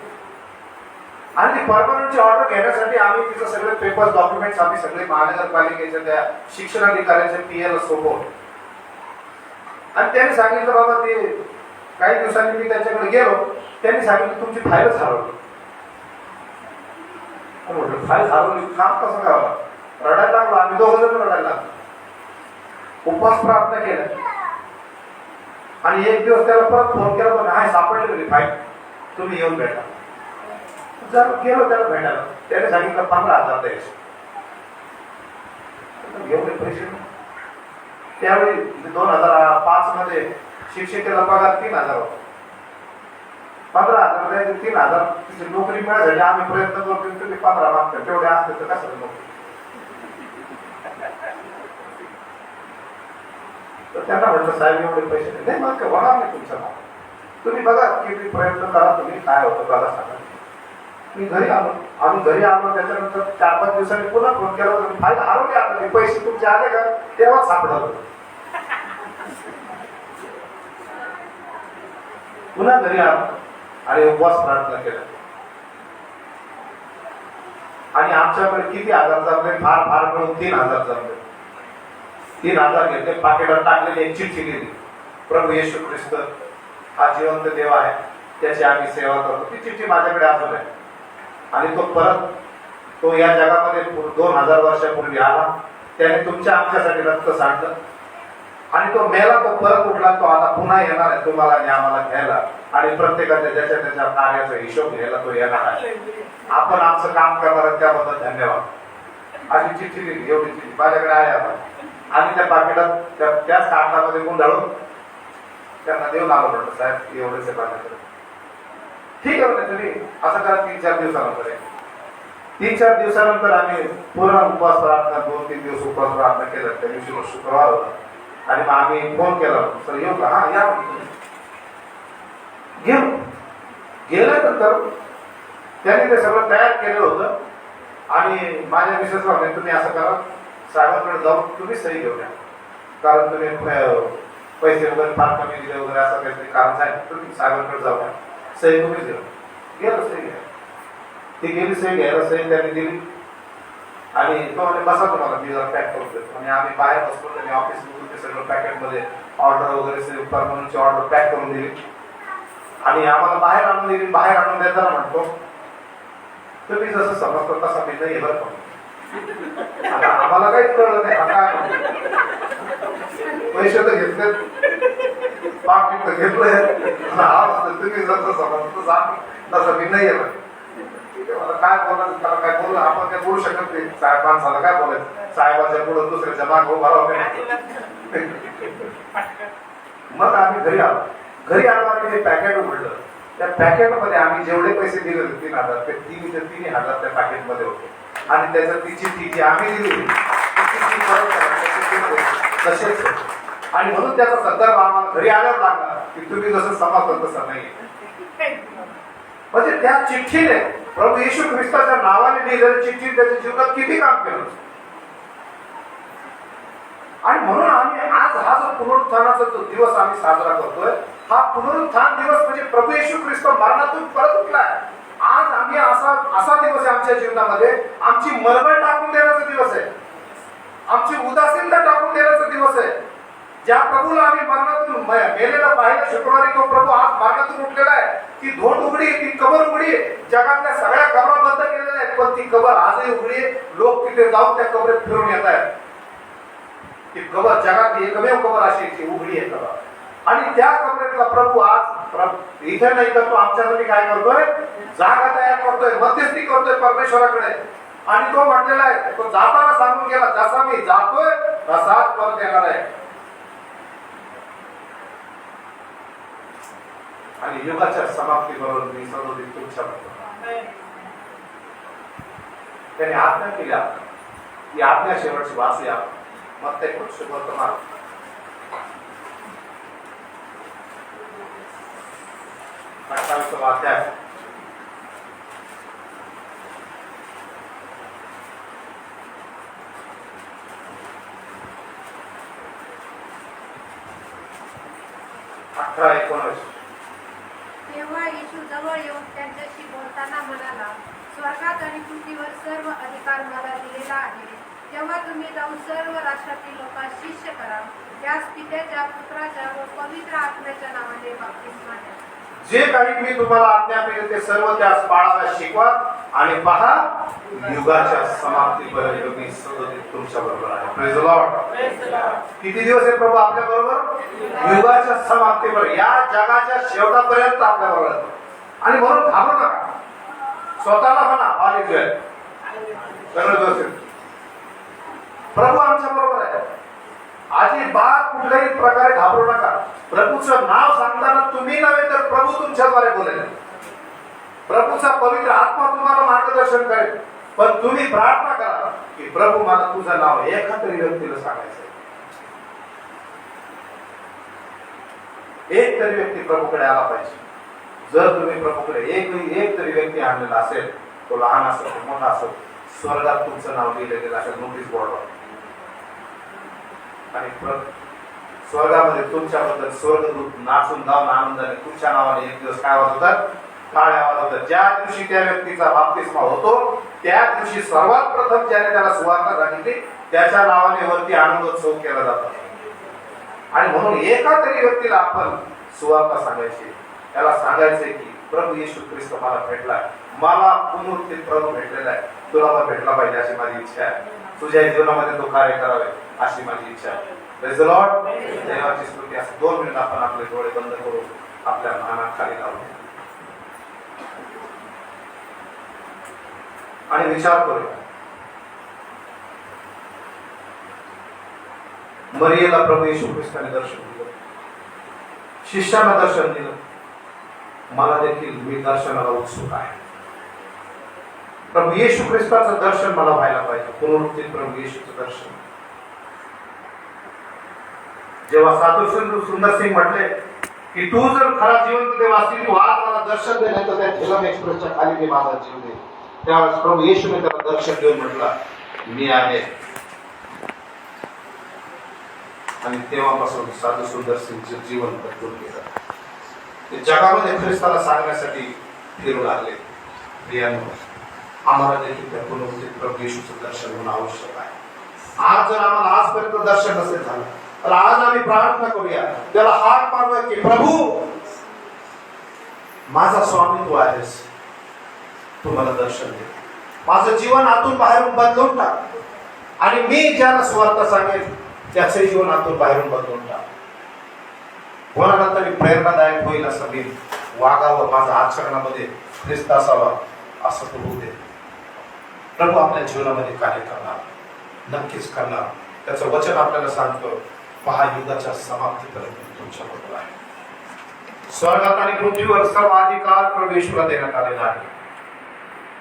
आणि ती परमनंटची ऑर्डर घेण्यासाठी आम्ही तिचं सगळे पेपर डॉक्युमेंट्स आम्ही सगळे महानगरपालिकेच्या त्या शिक्षणाधिकाऱ्यांच्या पीएला सोपवलं. आणि त्यांनी सांगितलं, बाबा ते काही दिवसांनी मी त्यांच्याकडे गेलो, त्यांनी सांगितलं तुमची फाईलच हरवली. म्हटलं फाईल हरवली, काम कसं करावं? रडायला लागलो, आम्ही 2 जण रडायला लागलो. उपवास प्रार्थना केल्या आणि एक दिवस त्याला परत फोन केला, तर नाही सापडली फाईल, तुम्ही येऊन भेटा. जर गेलो त्याला भेटायला, त्याने सांगितलं 15,000 द्यायचे. एवढे पैसे त्यावेळी 2005 मध्ये शिक्षिकेला पगार 3,000 होता. 15,000 द्यायचे, 3,000 तिची नोकरी मिळायसाठी आम्ही प्रयत्न करतो, तुम्ही 15 मागता, तेवढे असते तर कसं नोकरी. तर त्यांना म्हटलं साहेब एवढे पैसे नाही, मग काय होणार नाही तुमचं नाव, तुम्ही बघा किती प्रयत्न करा, तुम्ही काय होतं बघा सांगा. मी घरी आलो, आम्ही घरी आलो, त्याच्यानंतर 4-5 दिवसांनी पुन्हा फोन केला, तुम्ही फाईल हरवले, आता पैसे तुमचे आले का, तेव्हाच सापडलं. पुन्हा घरी आलो आणि उपवास प्रार्थना केला, आणि आमच्याकडे किती हजार जमले, फार फार मिळून 3,000 जमले. 3,000 घेतले, पाकिटात टाकलेली एक चिठ्ठी लिहिली, प्रभू येशू ख्रिस्त हा जिवंत देव आहे, त्याची आम्ही सेवा करतो. ती चिठ्ठी माझ्याकडे अजून आहे. आणि तो या जगामध्ये 2000 वर्षापूर्वी आला, त्याने तुमच्या आमच्यासाठी रक्त सांडलं, आणि तो मेला, तो परत उठला, तो आता पुन्हा येणार आहे तुम्हाला आणि आम्हाला घ्यायला, आणि प्रत्येकाच्या ज्याच्या त्याच्या कार्याचा हिशोब घ्यायला तो येणार आहे. आपण आमचं काम करणार त्याबद्दल धन्यवाद. अशी चिठ्ठी लिहिली, एवढी चिठ्ठी माझ्याकडे आहे आता. आणि त्या पाकिटात त्याच कागदामध्ये गुंडाळून त्यांना देऊन आलो. म्हटलं साहेब एवढेच माझ्याकडे, ठीक आहे म्हणे, तुम्ही असं करा. 3-4 दिवसानंतर 3-4 दिवसानंतर आम्ही पूर्ण उपवास प्रार्थना, 2-3 दिवस उपवास प्रार्थना केला. त्या दिवशी शुक्रवार होता, आणि मग आम्ही फोन केला, सर येऊ का, हा या घेऊ. गेल्यानंतर त्यांनी ते सगळं तयार केलं होतं, आणि माझ्या मिसेस म्हणे तुम्ही असं करा, साहेबांकडे जाऊन तुम्ही सही घेऊन या, कारण तुम्ही पैसे वगैरे फार कमी दिले वगैरे असं काहीतरी कारण आहे, तुम्ही साहेबांकडे जाऊ या, सही तुम्हीच घेऊन. गेलं सही घ्या, ती गेली सही घ्यायला, सही त्यांनी दिली, आणि तो म्हणे बसा तुम्हाला मी जरा पॅक करून देतो. आणि आम्ही बाहेर बसलो, त्यांनी ऑफिस ते सगळं पॅकेटमध्ये ऑर्डर वगैरे परमनंटची ऑर्डर पॅक करून दिली, आणि आम्हाला बाहेर आणून दिली. बाहेर आणून देताना म्हणतो तुम्ही जसं समजतो तसा मी नाही बरं का. आता आम्हाला काहीच कळलं नाही, आता पैसे तर घेतले, पाकिट तर घेतलंय, तुम्ही जसं समजतो तसं मी नाही येणार. मला काय बोलायचं, त्याला काय बोललं, आपण काय बोलू शकत नाही. साहेब माणसाला काय बोलायचं, साहेबाच्या पुढे दुसऱ्याच्या माग उभा राहू नये. मग आम्ही घरी आलो. घरी आलो आणि ते पॅकेट उघडलं. त्या पॅकेटमध्ये आम्ही जेवढे पैसे दिले होते 3,000, ते 3,000 त्या पॅकेटमध्ये होते, आणि त्याचं ती चिठ्ठी जी आम्ही दिली तसेच. आणि म्हणून त्याचा संदर्भ आम्हाला घरी आल्यावर लागला की तुम्ही जसं समजलं तसं नाही. म्हणजे त्या चिठ्ठीने प्रभू येशू ख्रिस्ताच्या नावाने लिहिलेली चिठ्ठी त्याच्या जीवनात किती काम केलं. आणि म्हणून आम्ही आज हा जो पुनरुत्थानाचा जो दिवस आम्ही साजरा करतोय, हा पुनरुत्थान दिवस म्हणजे प्रभू येशू ख्रिस्त मरणातून परत उठलाय. आज आम्ही असा दिवस आहे आमच्या जीवनामध्ये, आमची मरगळ टाकून देण्याचा दिवस आहे, आमची उदासीनता टाकून देण्याचा दिवस आहे. ज्या प्रभूला आम्ही मरणातून मेलेला पाहिलं शुक्रवारी, तो प्रभू आज मरणातून उठलेला आहे. ती धोंड उघडी आहे, ती कबर उघडी आहे. जगातल्या सगळ्या कबरा बंद केलेल्या आहेत, पण ती कबर आजही उघडी आहे. लोक तिथे जाऊन त्या कबरेत फिरून येत आहेत. ती कबर जगात एकमेव कबर अशी ती उघडी आहे कबर. आणि त्या कबरेतला प्रभू आज इथे नाही तर तो आमच्यासाठी काय करतोय, जागा तयार करतोय, मध्यस्थी करतोय परमेश्वराकडे. आणि तो म्हटलेला आहे, तो जाताना सांगून गेला, जसा मी जातोय तसाच परत येणार आहे. आणि युगाच्या समाप्तीबरोबर मी सर्व तुमच्या त्याने आज्ञा केली. ही आज्ञा शेवटची वाचली. मग ते वर्तमान 28वा अध्याय. तेव्हा येशू जवळ येऊन त्यांच्याशी बोलताना म्हणाला, स्वर्गात आणि पृथ्वीवर सर्व अधिकार मला दिलेला आहे. तेव्हा तुम्ही जाऊन सर्व राष्ट्रातील लोकांना शिष्य करा, त्यास पित्याच्या, पुत्राच्या व पवित्र आत्म्याच्या नावाने बप्तिस्मा द्या. जे काही मी तुम्हाला आज्ञा केली ते सर्व त्यास पाळायला शिकवा, आणि पहा युगाच्या समाप्तीपर्यंत मी सतत तुमच्या बरोबर आहे. Praise the Lord. किती दिवस आहे प्रभू आपल्या बरोबर? युगाच्या समाप्तीपर्यंत, या जगाच्या शेवटापर्यंत आपल्या बरोबर. आणि म्हणून घाबरू नका. स्वतःला म्हणा हालेलुया, सगळं व्यवस्थित, प्रभू आमच्या बरोबर आहे. अजिबात कुठल्याही प्रकारे घाबरू नका. प्रभूचं नाव सांगताना तुम्ही नव्हे तर प्रभू तुमच्याद्वारे बोलेल. प्रभूचा पवित्र आत्मा तुम्हाला मार्गदर्शन करेल. पण तुम्ही प्रार्थना करा की प्रभू मला तुझं नाव एका तरी व्यक्तीला सांगायचं. एक तरी व्यक्ती प्रभूकडे आला पाहिजे. जर तुम्ही प्रभूकडे एक तरी व्यक्ती आणलेला असेल, तो लहान असेल तो मोठा असेल, स्वर्गात तुमचं नाव लिहिलं गेलं असेल नोटीस बोर्डवर. आणि स्वर्गामध्ये तुमच्याबद्दल स्वर्गदूत नाचून धावून आनंदाने तुमच्या नावाने एक दिवस काय वाजवतात? टाळ्या वाजवतात. ज्या दिवशी त्या व्यक्तीचा बाप्तिस्मा होतो त्या दिवशी सर्वात प्रथम ज्याने त्याला सुवार्ता सांगितली त्याच्या नावाने वरती आनंदोत्सव केला जातो. आणि म्हणून एका तरी व्यक्तीला आपण सुवार्ता सांगायची. त्याला सांगायचंय की प्रभू येशू ख्रिस्त मला भेटलाय, मला पुनरुत्थित प्रभू भेटलेला आहे, तुला पण भेटला पाहिजे अशी माझी इच्छा आहे. तुझ्या जीवनामध्ये तो कार्य करावे अशी माझी इच्छा आहे. Praise the Lord. देवाची स्तुती. असं 2 मिनिट आपण आपले डोळे बंद करू, आपल्या मानाखाली लावू आणि विचार करूया. मरियेला प्रभू येशू ख्रिस्ताने दर्शन दिलं, शिष्याला दर्शन दिलं. मला देखील मी दर्शनाला उत्सुक आहे. प्रभू येशू ख्रिस्ताचं दर्शन मला व्हायला पाहिजे. पुनरुत्थित प्रभू येशूचं दर्शन. जेव्हा साधू सुंदर सिंग म्हटले की तू जर खरा जिवंत देव असतील तू आज मला दर्शन दे, नाही तर त्या झेलम एक्सप्रेसच्या खाली मी माझा जीव दे. त्यावेळेस प्रभू येशूने त्याला दर्शन देऊन म्हटला मी आहे. आणि तेव्हापासून साधू सुंदर सिंगचे जीवन बदलून गेलं. ते जगामध्ये ख्रिस्ताला सांगण्यासाठी फिरू लागले. प्रियांनो, आम्हाला देखील त्या पुनरुत्थित प्रभू येशूचं दर्शन होणं आवश्यक आहे. आज जर आम्हाला आजपर्यंत दर्शन नसेल झालं तर आज आम्ही प्रार्थना करूया, त्याला हात मारूया की प्रभू माझा स्वामी तू आहेस, तू मला दर्शन दे, माझं जीवन आतून बाहेरून बदलून टाक आणि मी ज्याला सुवार्ता सांगेन त्याचे जीवन आतून बाहेरून बदलून टाक. कोणाला तरी प्रेरणादायक होईल असं मी वागावं, माझ्या आचरणामध्ये ख्रिस्त असावा असं तू होऊ दे. प्रभू आपल्या जीवनामध्ये कार्य करणार, नक्कीच करणार. त्याचं वचन आपल्याला सांगतो महायुगाच्या समाप्तीपर्यंत तुमच्याबरोबर आहे. स्वर्गात आणि पृथ्वीवर सर्व अधिकार प्रभू येशूला देण्यात आलेला आहे.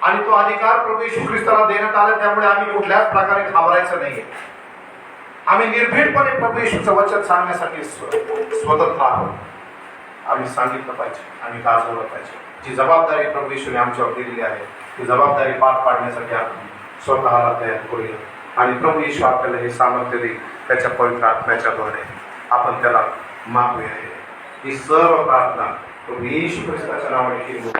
आणि तो अधिकार प्रभू येशू ख्रिस्ताला देण्यात आला. त्यामुळे आम्ही कुठल्याच प्रकारे घाबरायचं नाहीये. आम्ही निर्भीडपणे प्रभू येशूचं वचन सांगण्यासाठी स्वतंत्र आहोत. आम्ही सांगितलं पाहिजे, आम्ही गाजवलं पाहिजे. जी जबाबदारी प्रभू येशूने आमच्यावर दिलेली आहे ती जबाबदारी पार पाडण्यासाठी आपण स्वतःला तयार करूया. आणि प्रभू येशू आपल्याला हे सामर्थ्य देईल. त्याच्या पवित्र आत्म्याच्या द्वारे आपण त्याला मागूया. ही सर्व प्रार्थना प्रभू येशू ख्रिस्ताच्या नावाने केली.